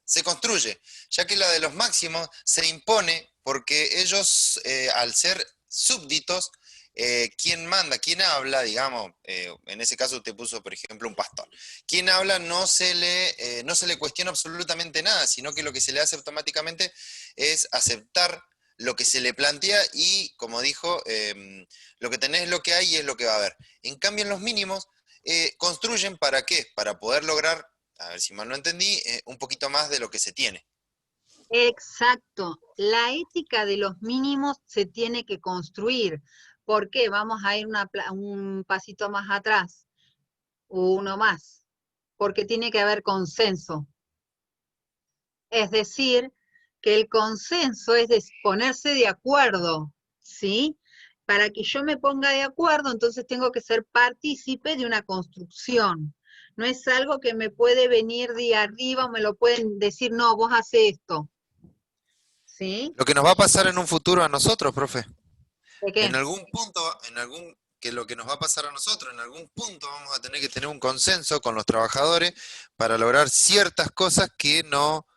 Se construye, ya que la de los máximos se impone porque ellos, al ser súbditos, quien manda, quien habla, digamos, en ese caso usted puso, por ejemplo, un pastor. Quien habla no se le cuestiona absolutamente nada, sino que lo que se le hace automáticamente es aceptar lo que se le plantea y, como dijo, lo que tenés es lo que hay y es lo que va a haber. En cambio, en los mínimos, construyen ¿para qué? Para poder lograr, a ver si mal no entendí, un poquito más de lo que se tiene. Exacto. La ética de los mínimos se tiene que construir. ¿Por qué? Vamos a ir un pasito más atrás, uno más, porque tiene que haber consenso. Es decir, que el consenso es ponerse de acuerdo, ¿sí? Para que yo me ponga de acuerdo, entonces tengo que ser partícipe de una construcción. No es algo que me puede venir de arriba o me lo pueden decir, no, vos haces esto. ¿Sí? Lo que nos va a pasar en un futuro a nosotros, profe. ¿De qué? En algún punto, que lo que nos va a pasar a nosotros, en algún punto vamos a tener que tener un consenso con los trabajadores para lograr ciertas cosas que no,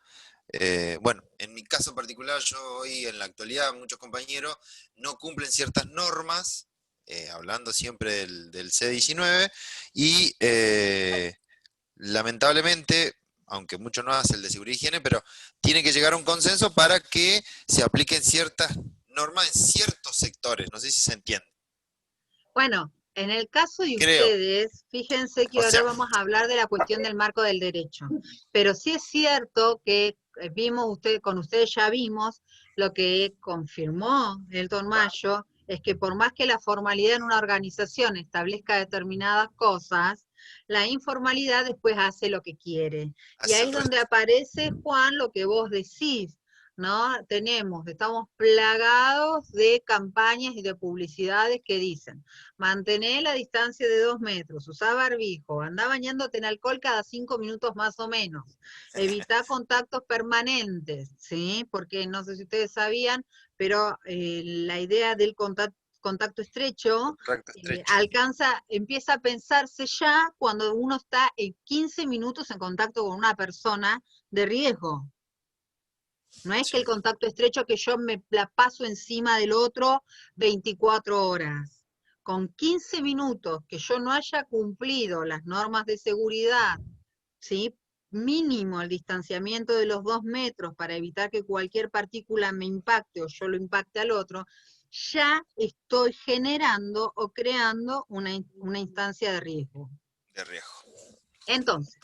bueno, en mi caso particular, yo hoy en la actualidad, muchos compañeros no cumplen ciertas normas, hablando siempre del C19, y lamentablemente, aunque mucho no hace el de seguridad y higiene, pero tiene que llegar a un consenso para que se apliquen ciertas normas en ciertos sectores, no sé si se entiende. Bueno, en el caso de Creo. ustedes, fíjense que O ahora sea, vamos a hablar de la cuestión del marco del derecho, pero sí es cierto que con ustedes ya vimos lo que confirmó Elton Mayo, es que por más que la formalidad en una organización establezca determinadas cosas, la informalidad después hace lo que quiere. Y hace ahí el es donde resto. aparece, Juan, lo que vos decís, ¿no? Estamos plagados de campañas y de publicidades que dicen, mantener la distancia de 2 metros, usar barbijo, andá bañándote en alcohol cada 5 minutos más o menos, evitar contactos permanentes, ¿sí? Porque no sé si ustedes sabían, pero la idea del contacto estrecho Contacto estrecho. empieza a pensarse ya cuando uno está en 15 minutos en contacto con una persona de riesgo. No es que el contacto estrecho que yo me la paso encima del otro 24 horas. Con 15 minutos que yo no haya cumplido las normas de seguridad, ¿sí? Mínimo el distanciamiento de los 2 metros para evitar que cualquier partícula me impacte o yo lo impacte al otro, ya estoy generando o creando una instancia de riesgo. De riesgo. Entonces,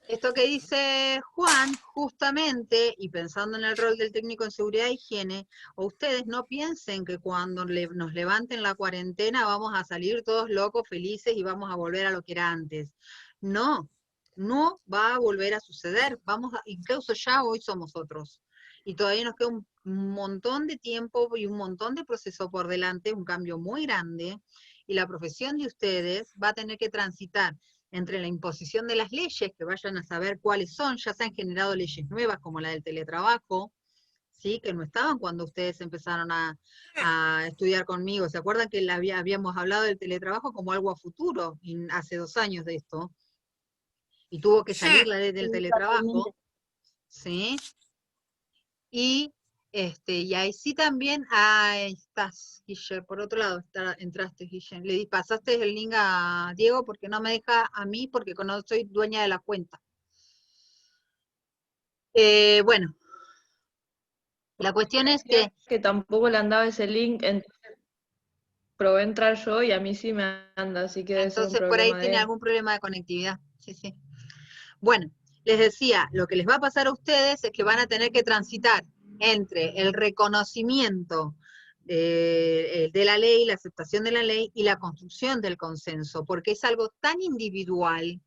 esto que dice Juan, justamente, y pensando en el rol del técnico en seguridad e higiene, o ustedes no piensen que cuando nos levanten la cuarentena vamos a salir todos locos, felices y vamos a volver a lo que era antes. No, no va a volver a suceder. Incluso ya hoy somos otros. Y todavía nos queda un montón de tiempo y un montón de proceso por delante, un cambio muy grande, y la profesión de ustedes va a tener que transitar entre la imposición de las leyes, que vayan a saber cuáles son, ya se han generado leyes nuevas como la del teletrabajo, ¿sí? Que no estaban cuando ustedes empezaron a estudiar conmigo. ¿Se acuerdan que habíamos hablado del teletrabajo como algo a futuro, hace 2 años de esto? Y tuvo que salir la ley del teletrabajo, ¿sí? Y ahí sí también, ahí estás, Guille, por otro lado entraste, Guille. Pasaste el link a Diego porque no me deja a mí, porque no soy dueña de la cuenta. Bueno, la cuestión es que tampoco le andaba ese link, entonces probé entrar yo y a mí sí me anda, así que debe ser un entonces por ahí problema de tiene él. algún problema de conectividad. Sí, sí. Bueno, les decía, lo que les va a pasar a ustedes es que van a tener que transitar entre el reconocimiento de la ley, la aceptación de la ley y la construcción del consenso, porque es algo tan individual,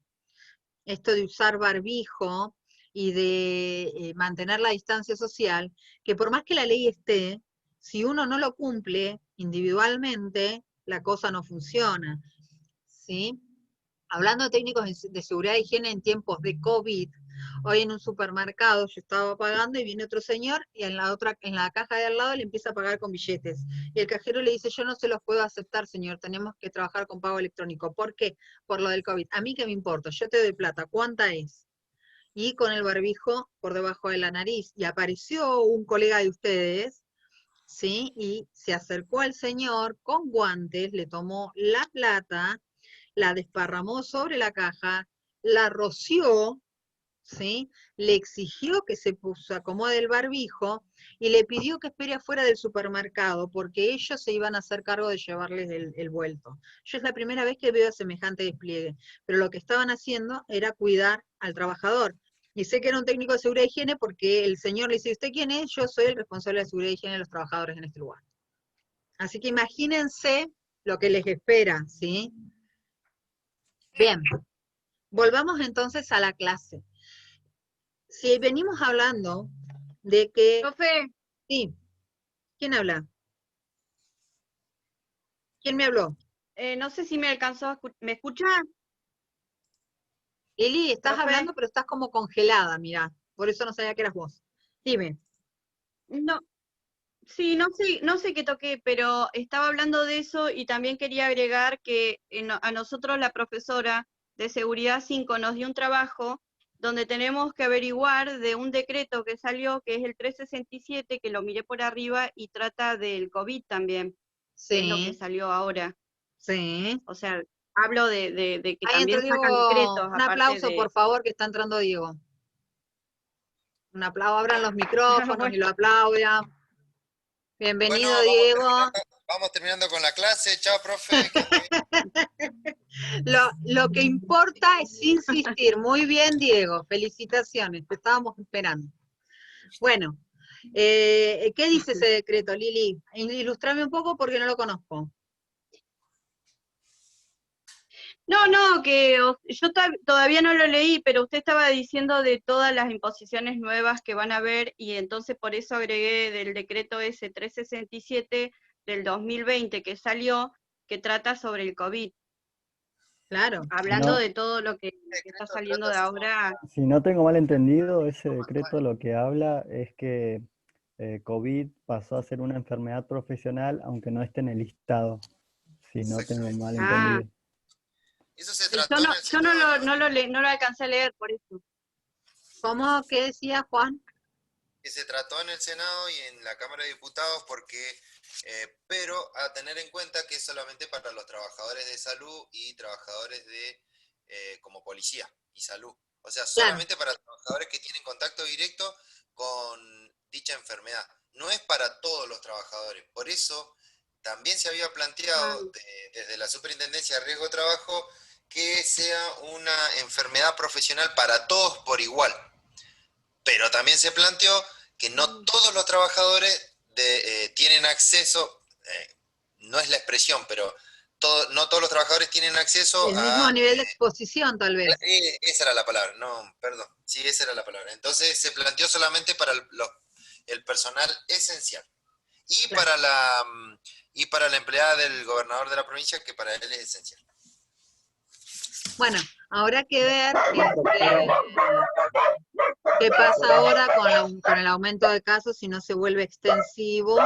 esto de usar barbijo y de mantener la distancia social, que por más que la ley esté, si uno no lo cumple individualmente, la cosa no funciona, ¿sí? Hablando de técnicos de seguridad e higiene en tiempos de COVID, hoy en un supermercado yo estaba pagando y viene otro señor y en la caja de al lado le empieza a pagar con billetes. Y el cajero le dice, yo no se los puedo aceptar, señor, tenemos que trabajar con pago electrónico. ¿Por qué? Por lo del COVID. A mí qué me importa, yo te doy plata, ¿cuánta es? Y con el barbijo por debajo de la nariz. Y apareció un colega de ustedes, ¿sí? Y se acercó al señor con guantes, le tomó la plata, la desparramó sobre la caja, la roció, ¿sí? Le exigió que se acomode el barbijo y le pidió que espere afuera del supermercado porque ellos se iban a hacer cargo de llevarles el vuelto. Yo es la primera vez que veo semejante despliegue, pero lo que estaban haciendo era cuidar al trabajador. Y sé que era un técnico de seguridad e higiene porque el señor le dice, ¿usted quién es? Yo soy el responsable de seguridad e higiene de los trabajadores en este lugar. Así que imagínense lo que les espera, ¿sí? Bien, volvamos entonces a la clase. Si venimos hablando de que... Profe, Sí, ¿quién habla? ¿Quién me habló? no sé si me alcanzó a escuchar. ¿Me escucha? Eli, estás Profe. hablando, pero estás como congelada, mirá. Por eso no sabía que eras vos. Dime. No, sí, no sé qué toqué, pero estaba hablando de eso y también quería agregar que a nosotros la profesora de Seguridad 5 nos dio un trabajo donde tenemos que averiguar de un decreto que salió, que es el 367, que lo miré por arriba y trata del COVID también, que es lo que Sí, salió ahora. sí. O sea, hablo de que Ahí entró también sacan Diego. decretos, Un aparte aplauso, de... por favor, que está entrando Diego. Un aplauso, abran los micrófonos Bueno, y lo aplaudan. Bienvenido, Bueno, Diego. vamos terminando con la clase. Chao, profe. Que esté bien. Lo que importa es insistir. Muy bien, Diego. Felicitaciones. Te estábamos esperando. Bueno, ¿qué dice ese decreto, Lili? Ilustrame un poco porque no lo conozco. no, que yo todavía no lo leí, pero usted estaba diciendo de todas las imposiciones nuevas que van a haber y entonces por eso agregué del decreto ese 367 del 2020 que salió, que trata sobre el COVID, Claro. hablando No, de todo lo que está saliendo de ahora. si no tengo mal entendido, ese decreto lo que habla es que COVID pasó a ser una enfermedad profesional, aunque no esté en el listado, si no tengo mal Ah, entendido. Eso se yo trató en el Senado. no lo alcancé a leer por eso. ¿Cómo? ¿Qué decía Juan? Que se trató en el Senado y en la Cámara de Diputados porque, pero a tener en cuenta que es solamente para los trabajadores de salud y trabajadores de como policía y salud. O sea, solamente para trabajadores que tienen contacto directo con dicha enfermedad. No es para todos los trabajadores. Por eso también se había planteado desde la Superintendencia de Riesgo de Trabajo que sea una enfermedad profesional para todos por igual. Pero también se planteó que no todos los trabajadores tienen acceso, no es la expresión, pero no todos los trabajadores tienen acceso El mismo a... nivel de exposición, tal vez. esa era la palabra, no, perdón, sí, esa era la palabra. Entonces se planteó solamente para el personal esencial. Y, Claro. y para la empleada del gobernador de la provincia, que para él es esencial. Bueno, habrá que ver qué pasa ahora con el aumento de casos si no se vuelve extensivo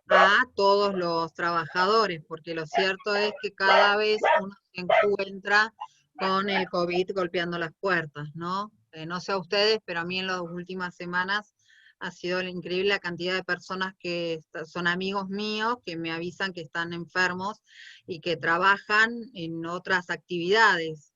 a todos los trabajadores, porque lo cierto es que cada vez uno se encuentra con el COVID golpeando las puertas, ¿no? No sé a ustedes, pero a mí en las últimas semanas ha sido increíble la cantidad de personas que son amigos míos, que me avisan que están enfermos y que trabajan en otras actividades,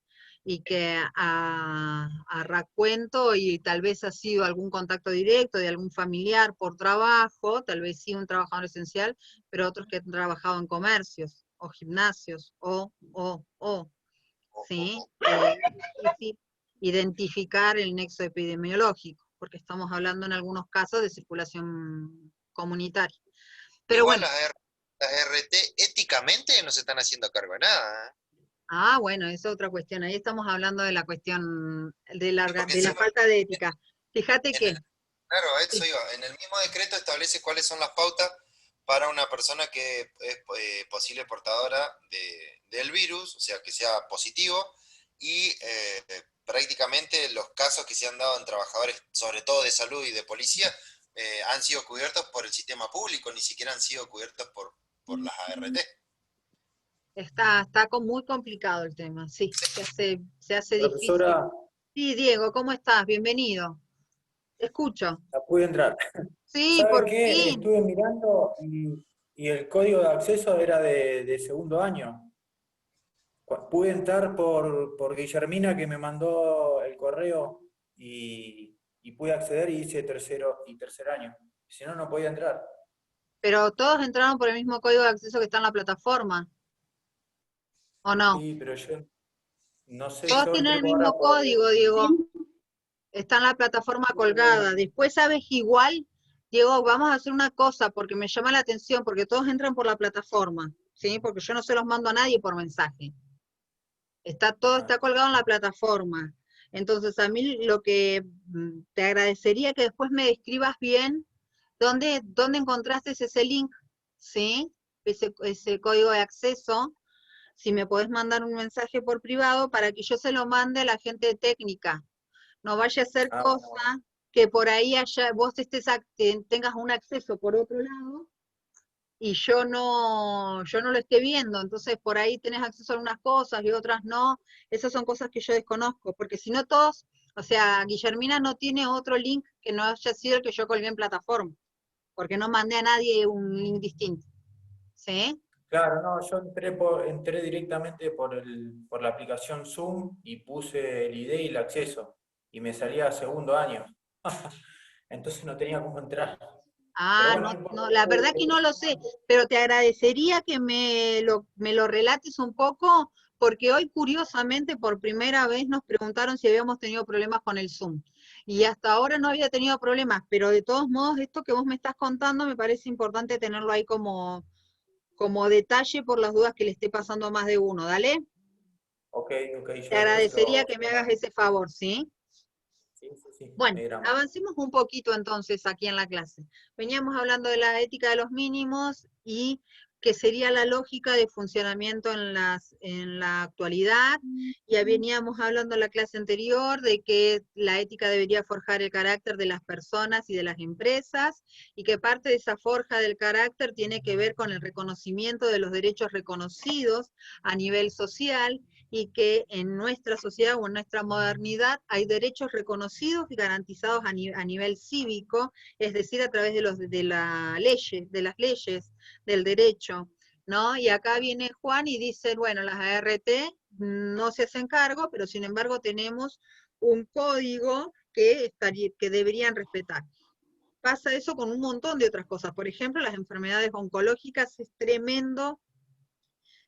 y que a racuento, y tal vez ha sido algún contacto directo de algún familiar por trabajo, tal vez sí un trabajador esencial, pero otros que han trabajado en comercios, o gimnasios, ¿sí? Es difícil identificar el nexo epidemiológico, porque estamos hablando en algunos casos de circulación comunitaria. Pero igual bueno. las RT éticamente no se están haciendo cargo de nada. Ah, bueno, es otra cuestión. Ahí estamos hablando de la cuestión de la Porque falta de ética. Fíjate que... Claro, a eso iba. En el mismo decreto establece cuáles son las pautas para una persona que es posible portadora del virus, o sea, que sea positivo, y prácticamente los casos que se han dado en trabajadores, sobre todo de salud y de policía, han sido cubiertos por el sistema público, ni siquiera han sido cubiertos por las ART. Está muy complicado el tema, sí, se hace difícil. Profesora, Sí, Diego, ¿cómo estás? Bienvenido. Te escucho. la pude entrar. Sí, ¿Sabe por qué? fin. Estuve mirando y el código de acceso era de segundo año. Pude entrar por Guillermina, que me mandó el correo, y pude acceder y hice tercer año. Si no, no podía entrar. Pero todos entraron por el mismo código de acceso que está en la plataforma, ¿o no? Sí, pero yo no sé, Todos yo tienen entré el ahora mismo código, Diego. Está en la plataforma colgada. Después, ¿sabes? Igual, Diego, vamos a hacer una cosa, porque me llama la atención, porque todos entran por la plataforma, ¿sí? Porque yo no se los mando a nadie por mensaje. Todo está colgado en la plataforma. Entonces, a mí lo que te agradecería que después me describas bien dónde encontraste ese link, ¿sí? Ese código de acceso. Si me podés mandar un mensaje por privado para que yo se lo mande a la gente de técnica. No vaya a ser cosa que por ahí vos tengas un acceso por otro lado y yo no lo esté viendo. Entonces por ahí tenés acceso a algunas cosas y otras no. Esas son cosas que yo desconozco, porque si no todos, o sea, Guillermina no tiene otro link que no haya sido el que yo colgué en plataforma, porque no mandé a nadie un link distinto. ¿Sí? Claro, no, yo entré directamente por la aplicación Zoom y puse el ID y el acceso, y me salía segundo año. Entonces no tenía cómo entrar. Ah, no, la verdad que no lo sé, pero te agradecería que me lo relates un poco, porque hoy curiosamente por primera vez nos preguntaron si habíamos tenido problemas con el Zoom. Y hasta ahora no había tenido problemas, pero de todos modos esto que vos me estás contando me parece importante tenerlo ahí como detalle por las dudas que le esté pasando a más de uno. ¿Dale? Ok. Te agradecería que me hagas ese favor, ¿sí? Sí. Bueno, avancemos un poquito entonces aquí en la clase. Veníamos hablando de la ética de los mínimos y que sería la lógica de funcionamiento en la actualidad. Ya veníamos hablando en la clase anterior de que la ética debería forjar el carácter de las personas y de las empresas, y que parte de esa forja del carácter tiene que ver con el reconocimiento de los derechos reconocidos a nivel social, y que en nuestra sociedad o en nuestra modernidad hay derechos reconocidos y garantizados a nivel cívico, es decir, a través de las leyes del derecho, ¿no? Y acá viene Juan y dice, bueno, las ART no se hacen cargo, pero sin embargo tenemos un código que deberían respetar. Pasa eso con un montón de otras cosas. Por ejemplo, las enfermedades oncológicas es tremendo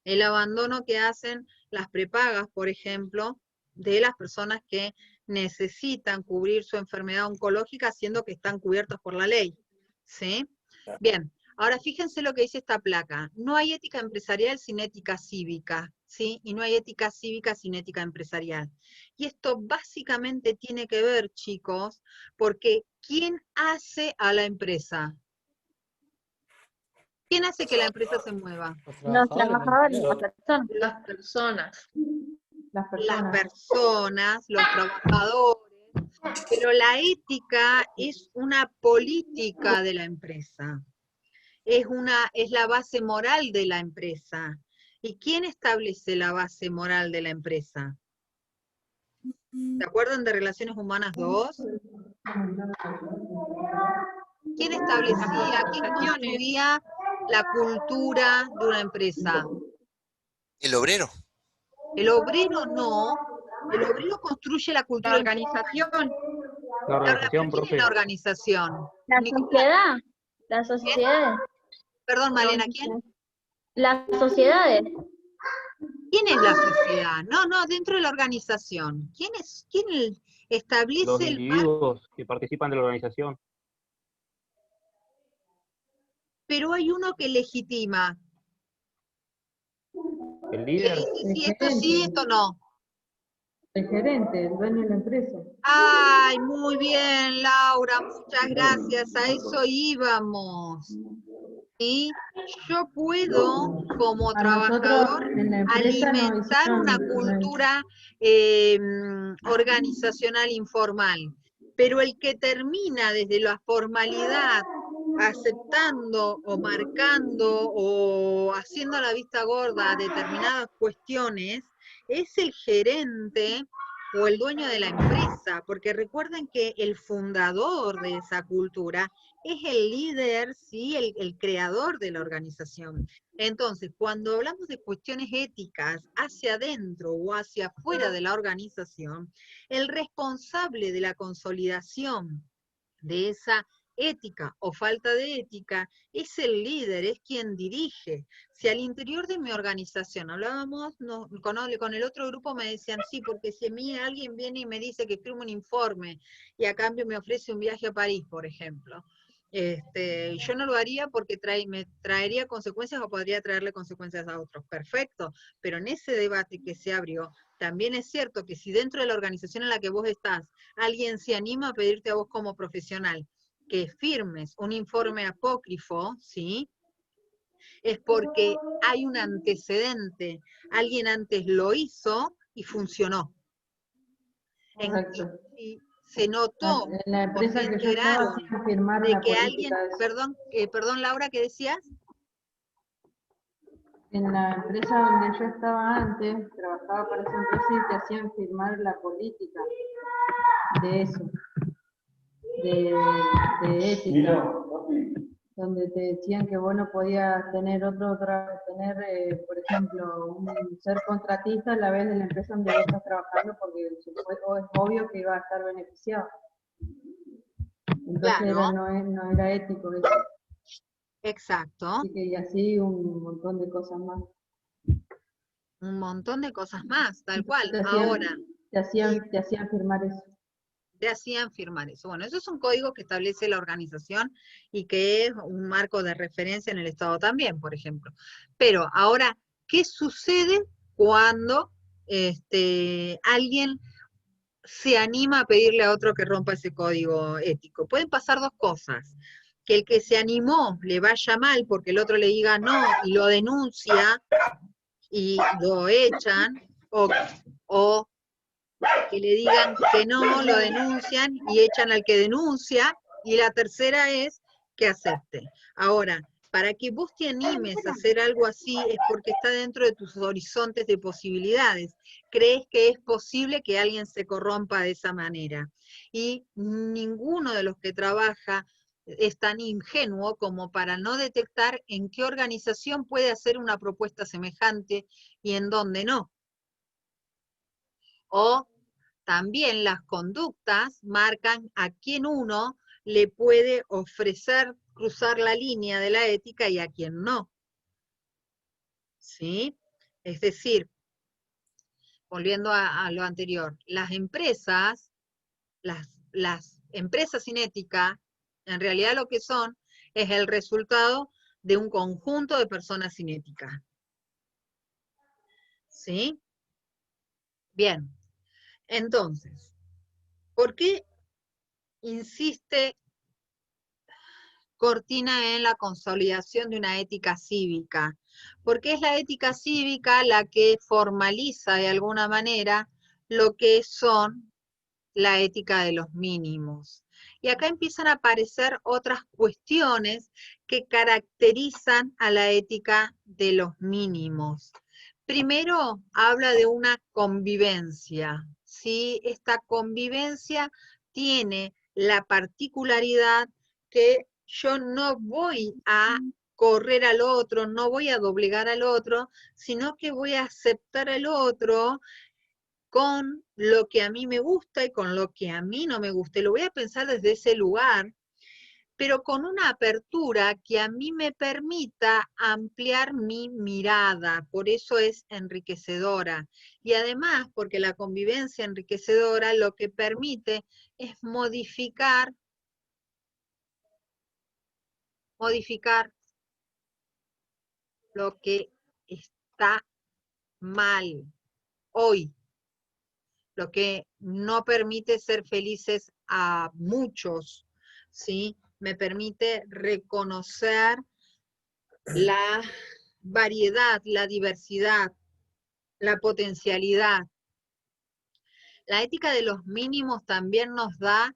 el abandono que hacen las prepagas, por ejemplo, de las personas que necesitan cubrir su enfermedad oncológica, siendo que están cubiertas por la ley. ¿Sí? Bien, ahora fíjense lo que dice esta placa. No hay ética empresarial sin ética cívica, ¿sí? Y no hay ética cívica sin ética empresarial. Y esto básicamente tiene que ver, chicos, porque ¿quién hace a la empresa? ¿Quién hace que la empresa se mueva? Los trabajadores, las personas. Las personas, los trabajadores, pero la ética es una política de la empresa, es la base moral de la empresa. ¿Y quién establece la base moral de la empresa? ¿Se acuerdan de Relaciones Humanas 2? ¿Quién establecía, quién construía la cultura de una empresa? ¿El obrero? El obrero no, el obrero construye la cultura. La organización. La organización, ¿Quién es profe. la organización? La sociedad. Las sociedades. Perdón, Malena, ¿quién? Las sociedades. ¿Quién es la sociedad? No, dentro de la organización. ¿Quién establece Los el marco? individuos que participan de la organización. Pero hay uno que legitima. El Que líder. dice si esto sí, esto no. El gerente, el dueño de la empresa. Ay, muy bien, Laura, muchas gracias. A eso íbamos. ¿Sí? Yo puedo, como A nosotros trabajador, en la empresa nos alimentar hicieron una cultura organizacional informal, pero el que termina desde la formalidad aceptando o marcando o haciendo la vista gorda a determinadas cuestiones es el gerente o el dueño de la empresa, porque recuerden que el fundador de esa cultura es el líder, sí, el creador de la organización. Entonces, cuando hablamos de cuestiones éticas hacia adentro o hacia afuera de la organización, el responsable de la consolidación de esa ética o falta de ética, es el líder, es quien dirige. Si al interior de mi organización, hablábamos con el otro grupo, me decían, sí, porque si a mí alguien viene y me dice que escribo un informe y a cambio me ofrece un viaje a París, por ejemplo, yo no lo haría porque me traería consecuencias o podría traerle consecuencias a otros. Perfecto, pero en ese debate que se abrió, también es cierto que si dentro de la organización en la que vos estás, alguien se anima a pedirte a vos como profesional que firmes un informe apócrifo, ¿sí? Es porque hay un antecedente, alguien antes lo hizo y funcionó. Correcto. Y se notó En la o empresa se que yo estaba enteraron hacían firmar de una que política alguien, de eso. perdón Laura, ¿qué decías? En la empresa donde yo estaba antes, trabajaba para esa empresa y te hacían firmar la política de eso, de ética, donde te decían que vos no podías tener por ejemplo, un ser contratista a la vez de la empresa donde vos estás trabajando, porque es obvio que iba a estar beneficiado. Entonces Claro. no era ético eso. Exacto. Y así un montón de cosas más. Un montón de cosas más, tal cual. Te Ahora, hacían firmar eso. te hacían firmar eso. Bueno, eso es un código que establece la organización y que es un marco de referencia en el Estado también, por ejemplo. Pero ahora, ¿qué sucede cuando alguien se anima a pedirle a otro que rompa ese código ético? Pueden pasar dos cosas. Que el que se animó le vaya mal porque el otro le diga no y lo denuncia y lo echan, o que le digan que no, lo denuncian y echan al que denuncia, y la tercera es que acepte. Ahora, para que vos te animes a hacer algo así es porque está dentro de tus horizontes de posibilidades. Crees que es posible que alguien se corrompa de esa manera. Y ninguno de los que trabaja es tan ingenuo como para no detectar en qué organización puede hacer una propuesta semejante y en dónde no. O también las conductas marcan a quién uno le puede ofrecer cruzar la línea de la ética y a quién no. ¿Sí? Es decir, volviendo a lo anterior, las empresas sin ética, en realidad lo que son es el resultado de un conjunto de personas sin ética. ¿Sí? Bien. Entonces, ¿por qué insiste Cortina en la consolidación de una ética cívica? Porque es la ética cívica la que formaliza de alguna manera lo que son la ética de los mínimos. Y acá empiezan a aparecer otras cuestiones que caracterizan a la ética de los mínimos. Primero, habla de una convivencia, ¿sí? Esta convivencia tiene la particularidad que yo no voy a correr al otro, no voy a doblegar al otro, sino que voy a aceptar al otro con lo que a mí me gusta y con lo que a mí no me gusta. Y lo voy a pensar desde ese lugar, pero con una apertura que a mí me permita ampliar mi mirada, por eso es enriquecedora. Y además, porque la convivencia enriquecedora lo que permite es modificar lo que está mal hoy, lo que no permite ser felices a muchos, ¿sí? Me permite reconocer la variedad, la diversidad, la potencialidad. La ética de los mínimos también nos da,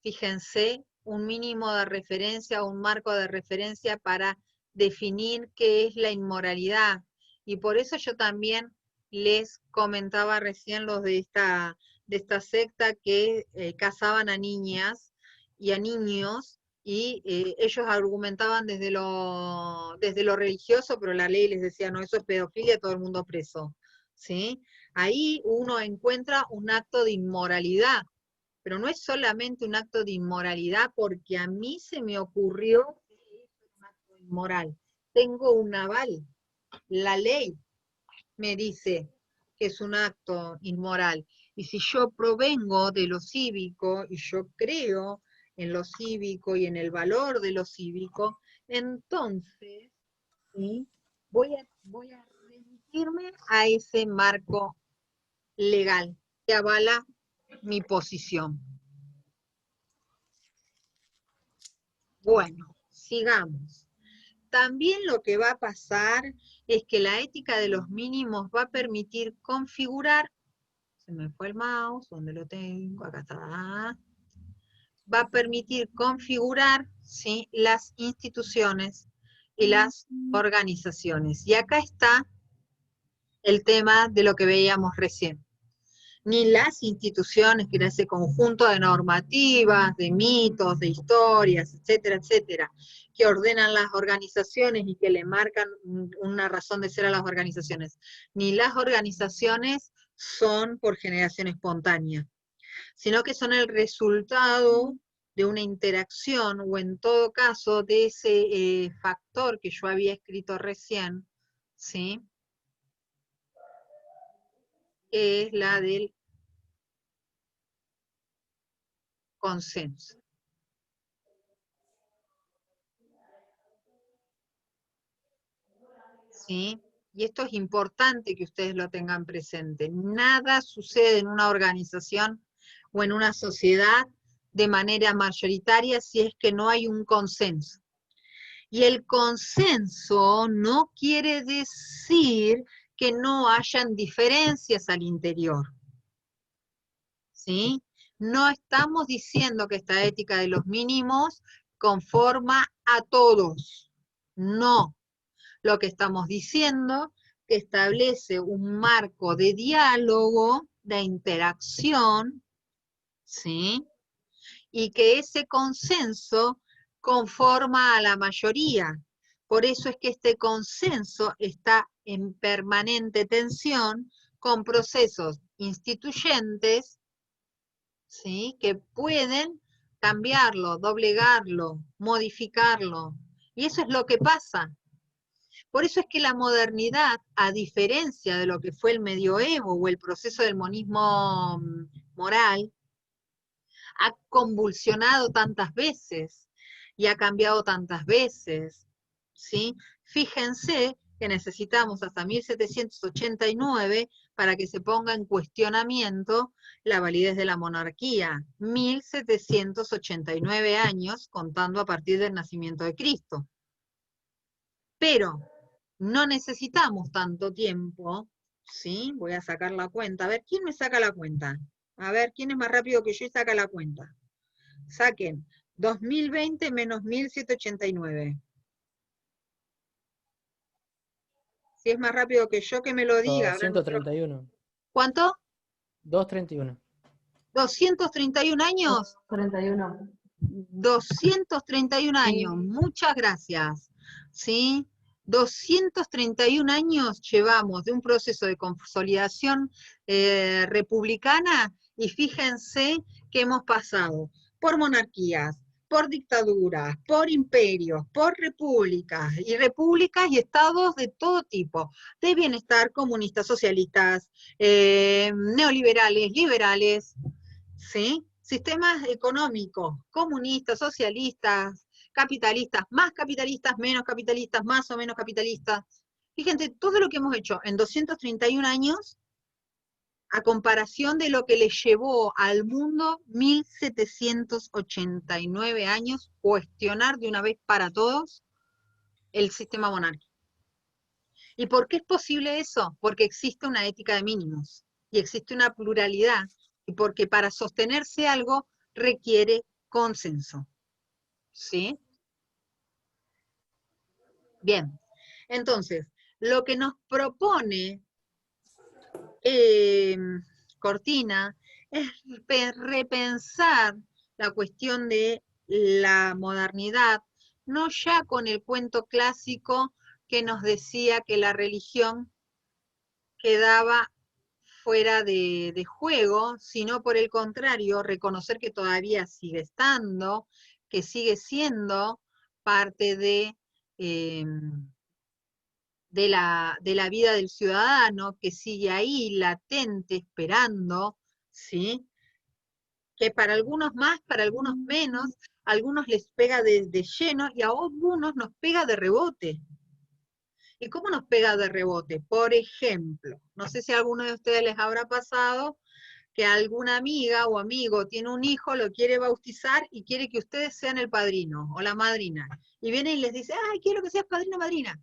fíjense, un mínimo de referencia, un marco de referencia para definir qué es la inmoralidad. Y por eso yo también les comentaba recién los de esta secta que cazaban a niñas y a niños, y ellos argumentaban desde lo religioso, pero la ley les decía, no, eso es pedofilia, todo el mundo preso, ¿sí? Ahí uno encuentra un acto de inmoralidad, pero no es solamente un acto de inmoralidad porque a mí se me ocurrió un acto inmoral. Tengo un aval. La ley me dice que es un acto inmoral. Y si yo provengo de lo cívico y yo creo en lo cívico y en el valor de lo cívico, entonces ¿sí? voy a remitirme a ese marco legal que avala mi posición. Bueno, sigamos. También lo que va a pasar es que la ética de los mínimos va a permitir configurar, se me fue el mouse, ¿dónde lo tengo? Acá está. Va a permitir configurar, ¿sí?, las instituciones y las organizaciones. Y acá está el tema de lo que veíamos recién. Ni las instituciones, que era ese conjunto de normativas, de mitos, de historias, etcétera, etcétera, que ordenan las organizaciones y que le marcan una razón de ser a las organizaciones, ni las organizaciones son por generación espontánea, sino que son el resultado de una interacción, o en todo caso, de ese factor que yo había escrito recién, ¿sí?, que es la del consenso. ¿Sí? Y esto es importante que ustedes lo tengan presente. Nada sucede en una organización o en una sociedad de manera mayoritaria si es que no hay un consenso. Y el consenso no quiere decir que no hayan diferencias al interior. ¿Sí? No estamos diciendo que esta ética de los mínimos conforma a todos. No. Lo que estamos diciendo que establece un marco de diálogo, de interacción, ¿sí?, y que ese consenso conforma a la mayoría. Por eso es que este consenso está en permanente tensión con procesos instituyentes, ¿sí?, que pueden cambiarlo, doblegarlo, modificarlo. Y eso es lo que pasa. Por eso es que la modernidad, a diferencia de lo que fue el medioevo o el proceso del monismo moral, ha convulsionado tantas veces y ha cambiado tantas veces, ¿sí? Fíjense que necesitamos hasta 1789 para que se ponga en cuestionamiento la validez de la monarquía. 1789 años, contando a partir del nacimiento de Cristo. Pero no necesitamos tanto tiempo, ¿sí? Voy a sacar la cuenta. A ver, ¿quién me saca la cuenta? A ver, ¿quién es más rápido que yo y saca la cuenta? Saquen 2020 menos 1789. Si es más rápido que yo, que me lo diga. 231. ¿Cuánto? 231. ¿231 años? 31. 231 años, muchas gracias. ¿Sí? 231 años llevamos de un proceso de consolidación republicana, y fíjense que hemos pasado por monarquías, por dictaduras, por imperios, por repúblicas y estados de todo tipo, de bienestar, comunistas, socialistas, neoliberales, liberales, ¿sí? Sistemas económicos, comunistas, socialistas, capitalistas, más capitalistas, menos capitalistas, más o menos capitalistas. Fíjense, todo lo que hemos hecho en 231 años, a comparación de lo que le llevó al mundo 1789 años cuestionar de una vez para todos el sistema monárquico. ¿Y por qué es posible eso? Porque existe una ética de mínimos, y existe una pluralidad, y porque para sostenerse algo requiere consenso. ¿Sí? Bien, entonces, lo que nos propone Cortina es repensar la cuestión de la modernidad, no ya con el cuento clásico que nos decía que la religión quedaba fuera de juego, sino por el contrario, reconocer que todavía sigue estando, que sigue siendo parte de la vida del ciudadano, que sigue ahí latente, esperando, ¿sí? Que para algunos más, para algunos menos, a algunos les pega de lleno y a algunos nos pega de rebote. ¿Y cómo nos pega de rebote? Por ejemplo, no sé si a alguno de ustedes les habrá pasado que alguna amiga o amigo tiene un hijo, lo quiere bautizar y quiere que ustedes sean el padrino o la madrina. Y viene y les dice, ay, quiero que seas padrino o madrina.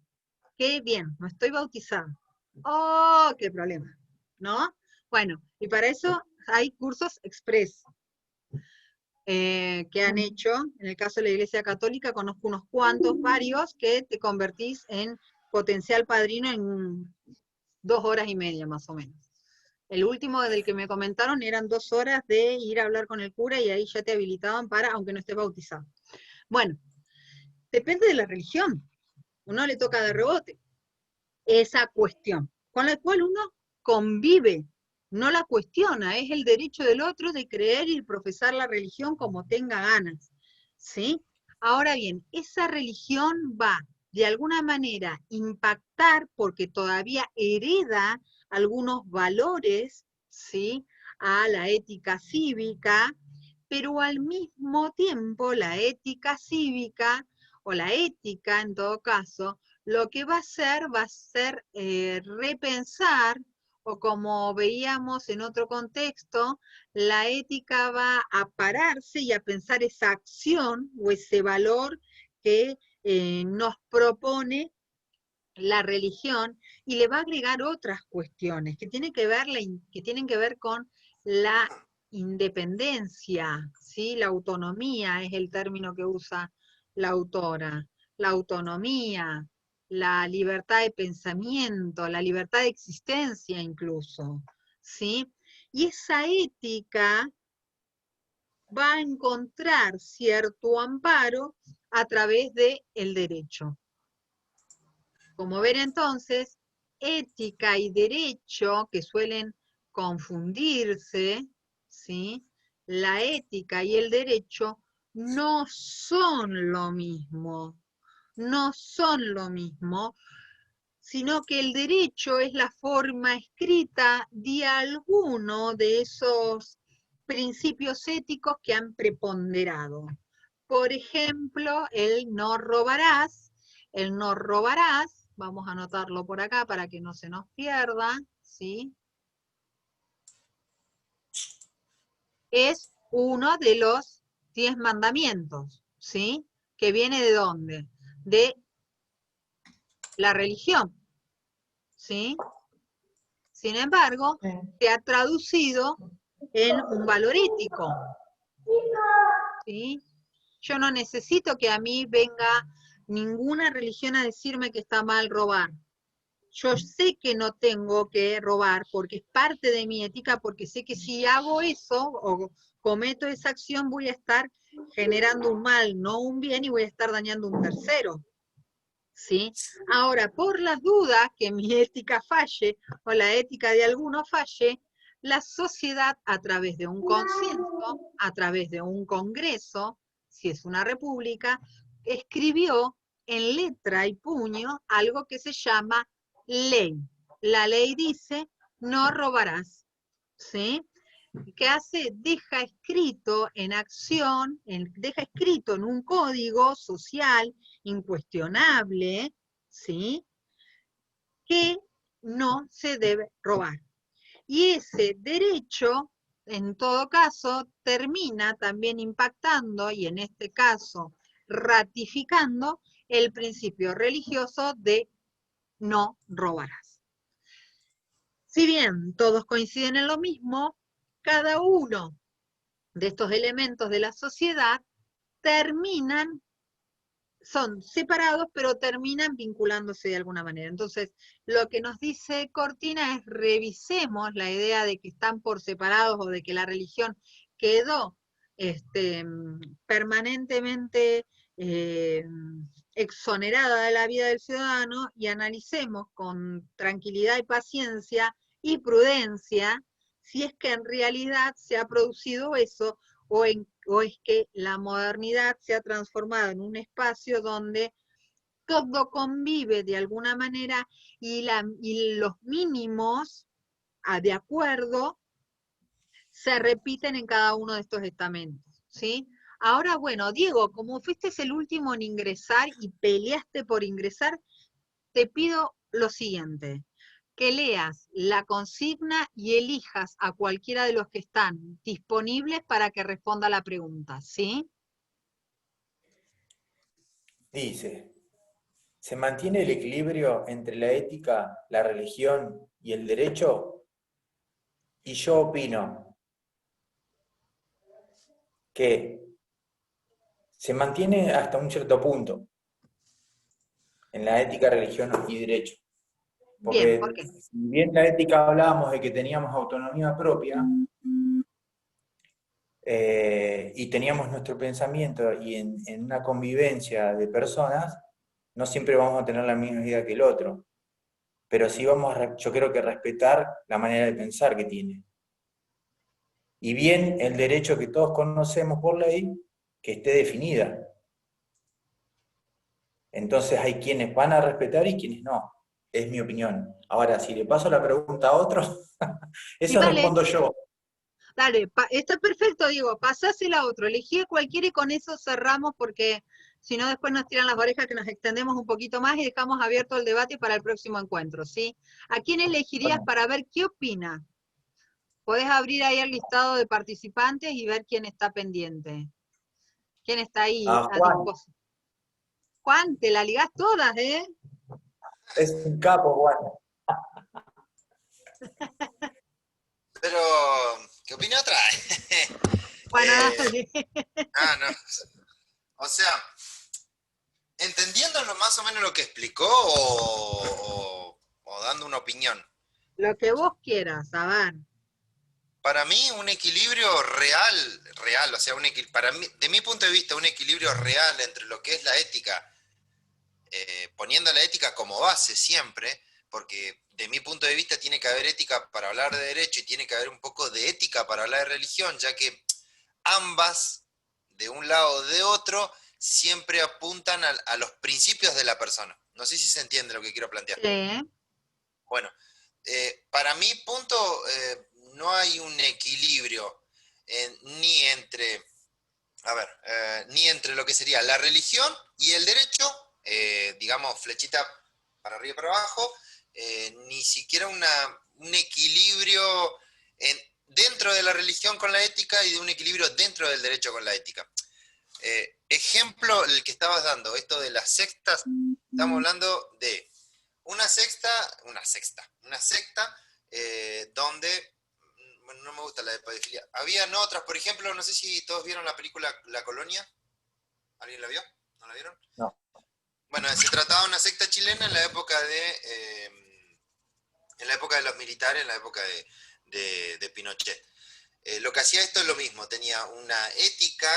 Qué bien, no estoy bautizada. Oh, qué problema, ¿no? Bueno, y para eso hay cursos express que han hecho. En el caso de la Iglesia Católica conozco unos cuantos, varios, que te convertís en potencial padrino en 2 horas y media más o menos. El último del que me comentaron eran 2 horas de ir a hablar con el cura y ahí ya te habilitaban para, aunque no estés bautizado. Bueno, depende de la religión. Uno le toca de rebote esa cuestión, con la cual uno convive, no la cuestiona, es el derecho del otro de creer y profesar la religión como tenga ganas, ¿sí? Ahora bien, esa religión va de alguna manera impactar porque todavía hereda algunos valores, ¿sí?, a la ética cívica, pero al mismo tiempo la ética cívica, o la ética en todo caso, lo que va a ser repensar, o como veíamos en otro contexto, la ética va a pararse y a pensar esa acción o ese valor que nos propone la religión, y le va a agregar otras cuestiones que tienen que ver con la independencia, ¿sí? La autonomía es el término que usa la autora. La autonomía, la libertad de pensamiento, la libertad de existencia incluso, ¿sí? Y esa ética va a encontrar cierto amparo a través del derecho. Como ver entonces, ética y derecho, que suelen confundirse, ¿sí? La ética y el derecho no son lo mismo, no son lo mismo, sino que el derecho es la forma escrita de alguno de esos principios éticos que han preponderado. Por ejemplo, el no robarás, vamos a anotarlo por acá para que no se nos pierda, ¿sí? Es uno de los 10 mandamientos, ¿sí? Que viene ¿de dónde? De la religión, ¿sí? Sin embargo, se ha traducido en un valor ético, ¿sí? Yo no necesito que a mí venga ninguna religión a decirme que está mal robar. Yo sé que no tengo que robar porque es parte de mi ética, porque sé que si hago eso o cometo esa acción voy a estar generando un mal, no un bien, y voy a estar dañando un tercero. ¿Sí? Ahora, por las dudas que mi ética falle o la ética de alguno falle, la sociedad a través de un consenso, a través de un congreso, si es una república, escribió en letra y puño algo que se llama ley. La ley dice, no robarás, ¿sí? ¿Qué hace? Deja escrito en acción, deja escrito en un código social incuestionable, ¿sí?, que no se debe robar. Y ese derecho, en todo caso, termina también impactando, y en este caso ratificando, el principio religioso de no robarás. Si bien todos coinciden en lo mismo, cada uno de estos elementos de la sociedad son separados, pero terminan vinculándose de alguna manera. Entonces, lo que nos dice Cortina es revisemos la idea de que están por separados o de que la religión quedó permanentemente exonerada de la vida del ciudadano, y analicemos con tranquilidad y paciencia y prudencia, si es que en realidad se ha producido eso, o es que la modernidad se ha transformado en un espacio donde todo convive de alguna manera y los mínimos, de acuerdo, se repiten en cada uno de estos estamentos, ¿sí? Ahora, bueno, Diego, como fuiste el último en ingresar y peleaste por ingresar, te pido lo siguiente, que leas la consigna y elijas a cualquiera de los que están disponibles para que responda la pregunta, ¿sí? Dice, ¿se mantiene el equilibrio entre la ética, la religión y el derecho? Y yo opino que se mantiene hasta un cierto punto en la ética, religión y derecho. Bien, ¿por Porque qué? si bien la ética hablábamos de que teníamos autonomía propia, y teníamos nuestro pensamiento y en una convivencia de personas, no siempre vamos a tener la misma idea que el otro. Pero sí vamos yo creo que respetar la manera de pensar que tiene. Y bien el derecho que todos conocemos por ley, que esté definida. Entonces hay quienes van a respetar y quienes no. Es mi opinión. Ahora, si le paso la pregunta a otro, Sí, eso dale. respondo yo. Dale, está perfecto, Diego, pasásela a otro, elegí a cualquiera y con eso cerramos porque si no después nos tiran las orejas que nos extendemos un poquito más y dejamos abierto el debate para el próximo encuentro, ¿sí? ¿A quién elegirías para ver qué opina? Podés abrir ahí el listado de participantes y ver quién está pendiente. ¿Quién está ahí A a Juan, disposición? Juan, te la ligás todas, ¿eh? es un capo, Juan. Pero, ¿qué opina otra? Bueno, dale. No. O sea, entendiendo más o menos lo que explicó o dando una opinión. Lo que vos quieras, a ver. Para mí, un equilibrio real, o sea, para mí, de mi punto de vista, un equilibrio real entre lo que es la ética, poniendo la ética como base siempre, porque de mi punto de vista tiene que haber ética para hablar de derecho y tiene que haber un poco de ética para hablar de religión, ya que ambas, de un lado o de otro, siempre apuntan a los principios de la persona. No sé si se entiende lo que quiero plantear. Sí. Bueno, para mi punto, no hay un equilibrio ni entre, ni entre lo que sería la religión y el derecho, digamos, flechita para arriba y para abajo, ni siquiera un equilibrio dentro de la religión con la ética y de un equilibrio dentro del derecho con la ética. Ejemplo, el que estabas dando, esto de las sectas, estamos hablando de una secta donde, bueno, no me gusta la de pedofilia. Habían otras, por ejemplo, no sé si todos vieron la película La Colonia. ¿Alguien la vio? ¿No la vieron? No. Bueno, se trataba de una secta chilena en la época de los militares, en la época de Pinochet. Lo que hacía esto es lo mismo, tenía una ética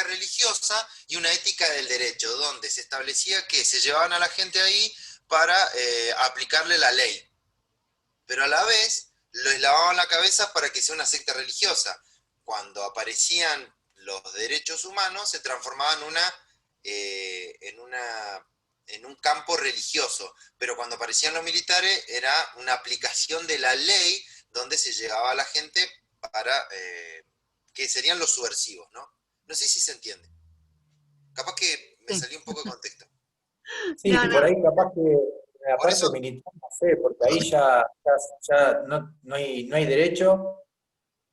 religiosa y una ética del derecho, donde se establecía que se llevaban a la gente ahí para aplicarle la ley, pero a la vez les lavaban la cabeza para que sea una secta religiosa. Cuando aparecían los derechos humanos, se transformaban en un campo religioso, pero cuando aparecían los militares era una aplicación de la ley donde se llevaba a la gente para que serían los subversivos, ¿no? No sé si se entiende. Capaz que me salió un poco de contexto. Sí, No, por no. ahí capaz que la parte militar, no sé, porque ahí ya no hay derecho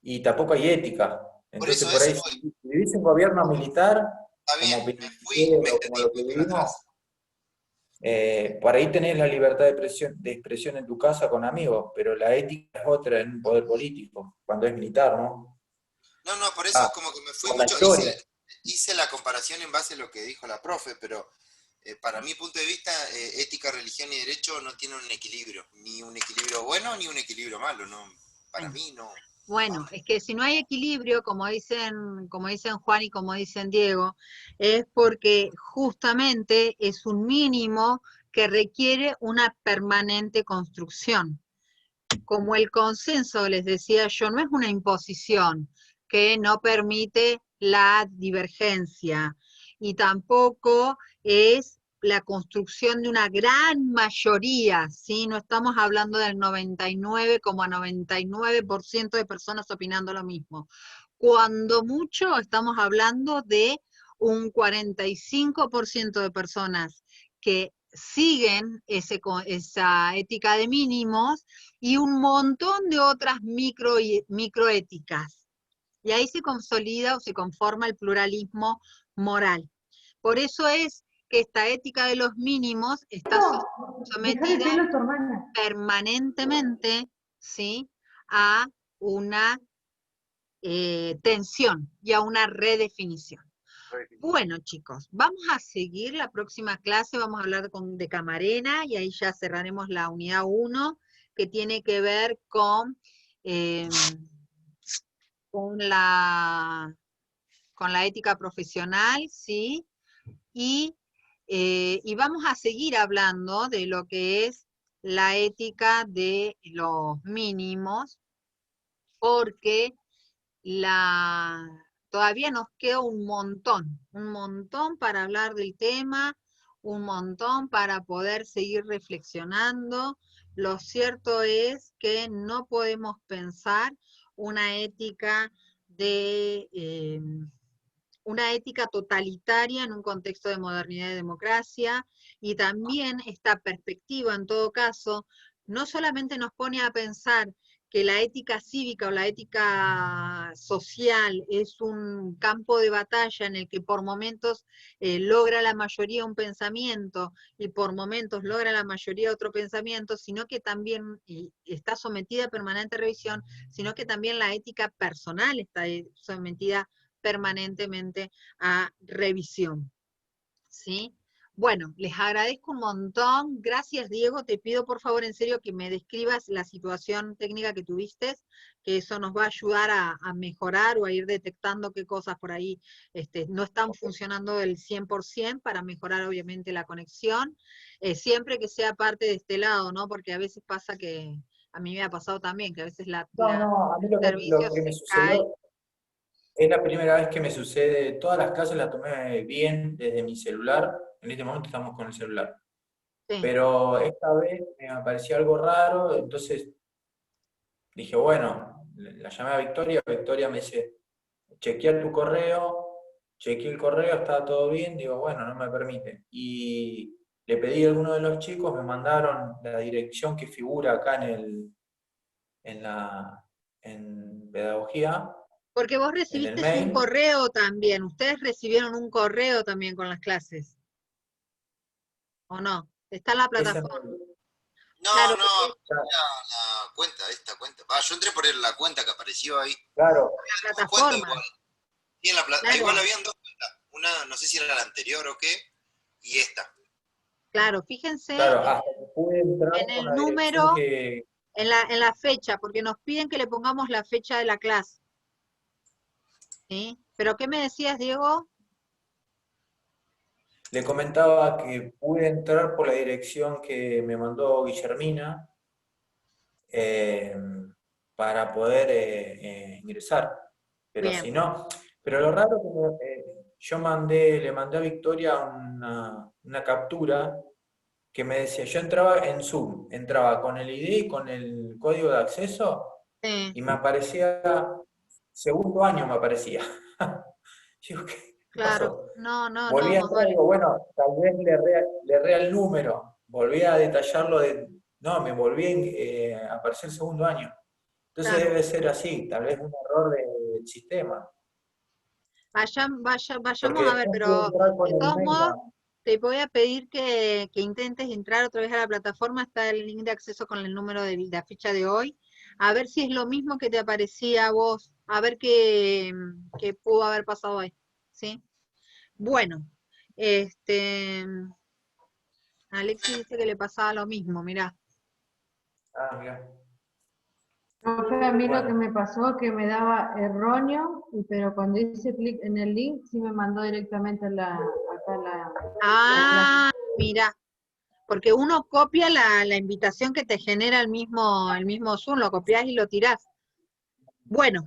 y tampoco hay ética. Entonces por ahí, si vivís un gobierno militar, como Pinochet o como lo que vivimos, por ahí tenés la libertad de expresión en tu casa con amigos, pero la ética es otra en un poder político, cuando es militar, ¿no? No, por eso como que me fui por la mucho, historia. hice la comparación en base a lo que dijo la profe, pero para mi punto de vista, ética, religión y derecho no tienen un equilibrio, ni un equilibrio bueno ni un equilibrio malo, no, para mí no. Bueno, es que si no hay equilibrio, como dicen Juan y como dicen Diego, es porque justamente es un mínimo que requiere una permanente construcción. Como el consenso, les decía yo, no es una imposición que no permite la divergencia, y tampoco es la construcción de una gran mayoría, ¿sí? No estamos hablando del 99,99% de personas opinando lo mismo. Cuando mucho estamos hablando de un 45% de personas que siguen esa ética de mínimos y un montón de otras microéticas. Y ahí se consolida o se conforma el pluralismo moral. Por eso es que esta ética de los mínimos está sometida permanentemente, ¿sí?, a una tensión y a una redefinición. Bueno, chicos, vamos a seguir la próxima clase, vamos a hablar de Camarena, y ahí ya cerraremos la unidad 1, que tiene que ver con la ética profesional, ¿sí? Y vamos a seguir hablando de lo que es la ética de los mínimos, porque todavía nos queda un montón para hablar del tema, un montón para poder seguir reflexionando. Lo cierto es que no podemos pensar una ética totalitaria en un contexto de modernidad y democracia, y también esta perspectiva, en todo caso, no solamente nos pone a pensar que la ética cívica o la ética social es un campo de batalla en el que por momentos logra la mayoría un pensamiento y por momentos logra la mayoría otro pensamiento, sino que también está sometida a permanente revisión, sino que también la ética personal está sometida permanentemente a revisión, ¿sí? Bueno, les agradezco un montón. Gracias, Diego. Te pido, por favor, en serio, que me describas la situación técnica que tuviste, que eso nos va a ayudar a mejorar o a ir detectando qué cosas por ahí no están funcionando del 100% para mejorar, obviamente, la conexión. Siempre que sea parte de este lado, ¿no? Porque a veces pasa que, a mí me ha pasado también, que a veces a mí lo que me se cae. sucedió es la primera vez que me sucede. Todas las clases las tomé bien desde mi celular. En este momento estamos con el celular. Sí. Pero esta vez me apareció algo raro, entonces dije, bueno, la llamé a Victoria, Victoria me dice, chequea tu correo, chequeé el correo, estaba todo bien, digo, bueno, no me permite. Y le pedí a alguno de los chicos, me mandaron la dirección que figura acá en pedagogía. Porque vos recibiste un correo también, ustedes recibieron un correo también con las clases, ¿o no? Está en la plataforma. No, claro, no, la cuenta, esta cuenta. Yo entré por la cuenta que apareció ahí. Claro. La plataforma. Igual. Y en claro. Igual habían dos cuentas. Una, no sé si era la anterior o qué, y esta. Claro, fíjense hasta que pude entrar en el número, en la fecha, porque nos piden que le pongamos la fecha de la clase. ¿Sí? ¿Pero qué me decías, Diego? Le comentaba que pude entrar por la dirección que me mandó Guillermina para poder ingresar. Pero Bien. si no, pero lo raro que yo le mandé a Victoria una captura que me decía, yo entraba en Zoom, entraba con el ID y con el código de acceso, Sí. y me aparecía, segundo año me aparecía. Digo, ¿qué Claro, pasó? Volví a entrar y digo, bueno, tal vez le erré el número, volví a detallarlo no, me volví a aparecer segundo año. Entonces claro. debe ser así, tal vez un error del sistema. Vayamos a ver, pero de todos modos te voy a pedir que intentes entrar otra vez a la plataforma, está el link de acceso con el número de la ficha de hoy, a ver si es lo mismo que te aparecía a vos, a ver qué pudo haber pasado ahí, ¿sí? Bueno, Alexis dice que le pasaba lo mismo, mirá. Mirá. Profe, a mí lo que me pasó es que me daba erróneo, pero cuando hice clic en el link, sí me mandó directamente acá la Mirá. Porque uno copia la invitación que te genera el mismo Zoom, lo copias y lo tirás. Bueno,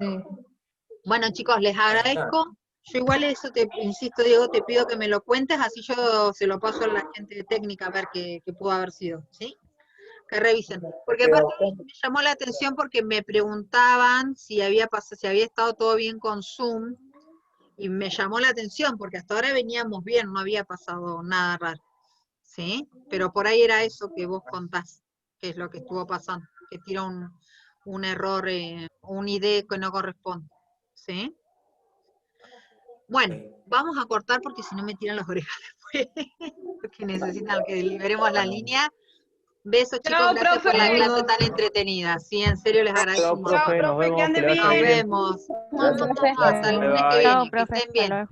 bueno chicos, les agradezco. Yo igual eso te insisto, Diego, te pido que me lo cuentes, así yo se lo paso a la gente de técnica a ver qué pudo haber sido, ¿sí? Que revisen. Porque aparte me llamó la atención porque me preguntaban si había estado todo bien con Zoom, y me llamó la atención porque hasta ahora veníamos bien, no había pasado nada raro, ¿sí? Pero por ahí era eso que vos contás, que es lo que estuvo pasando, que tira un error, un ID que no corresponde, ¿sí? Bueno, vamos a cortar porque si no me tiran las orejas después, porque necesitan que liberemos la línea. Besos chicos, Chao, gracias por la profe. clase tan entretenida, sí, en serio les agradezco Chao, mucho. profe, nos profe, que vemos, ande que le vaya Nos bien. bien. vemos. Gracias, profe. Hasta el lunes que Bye. viene, Chao, que profe. estén Hasta bien. luego.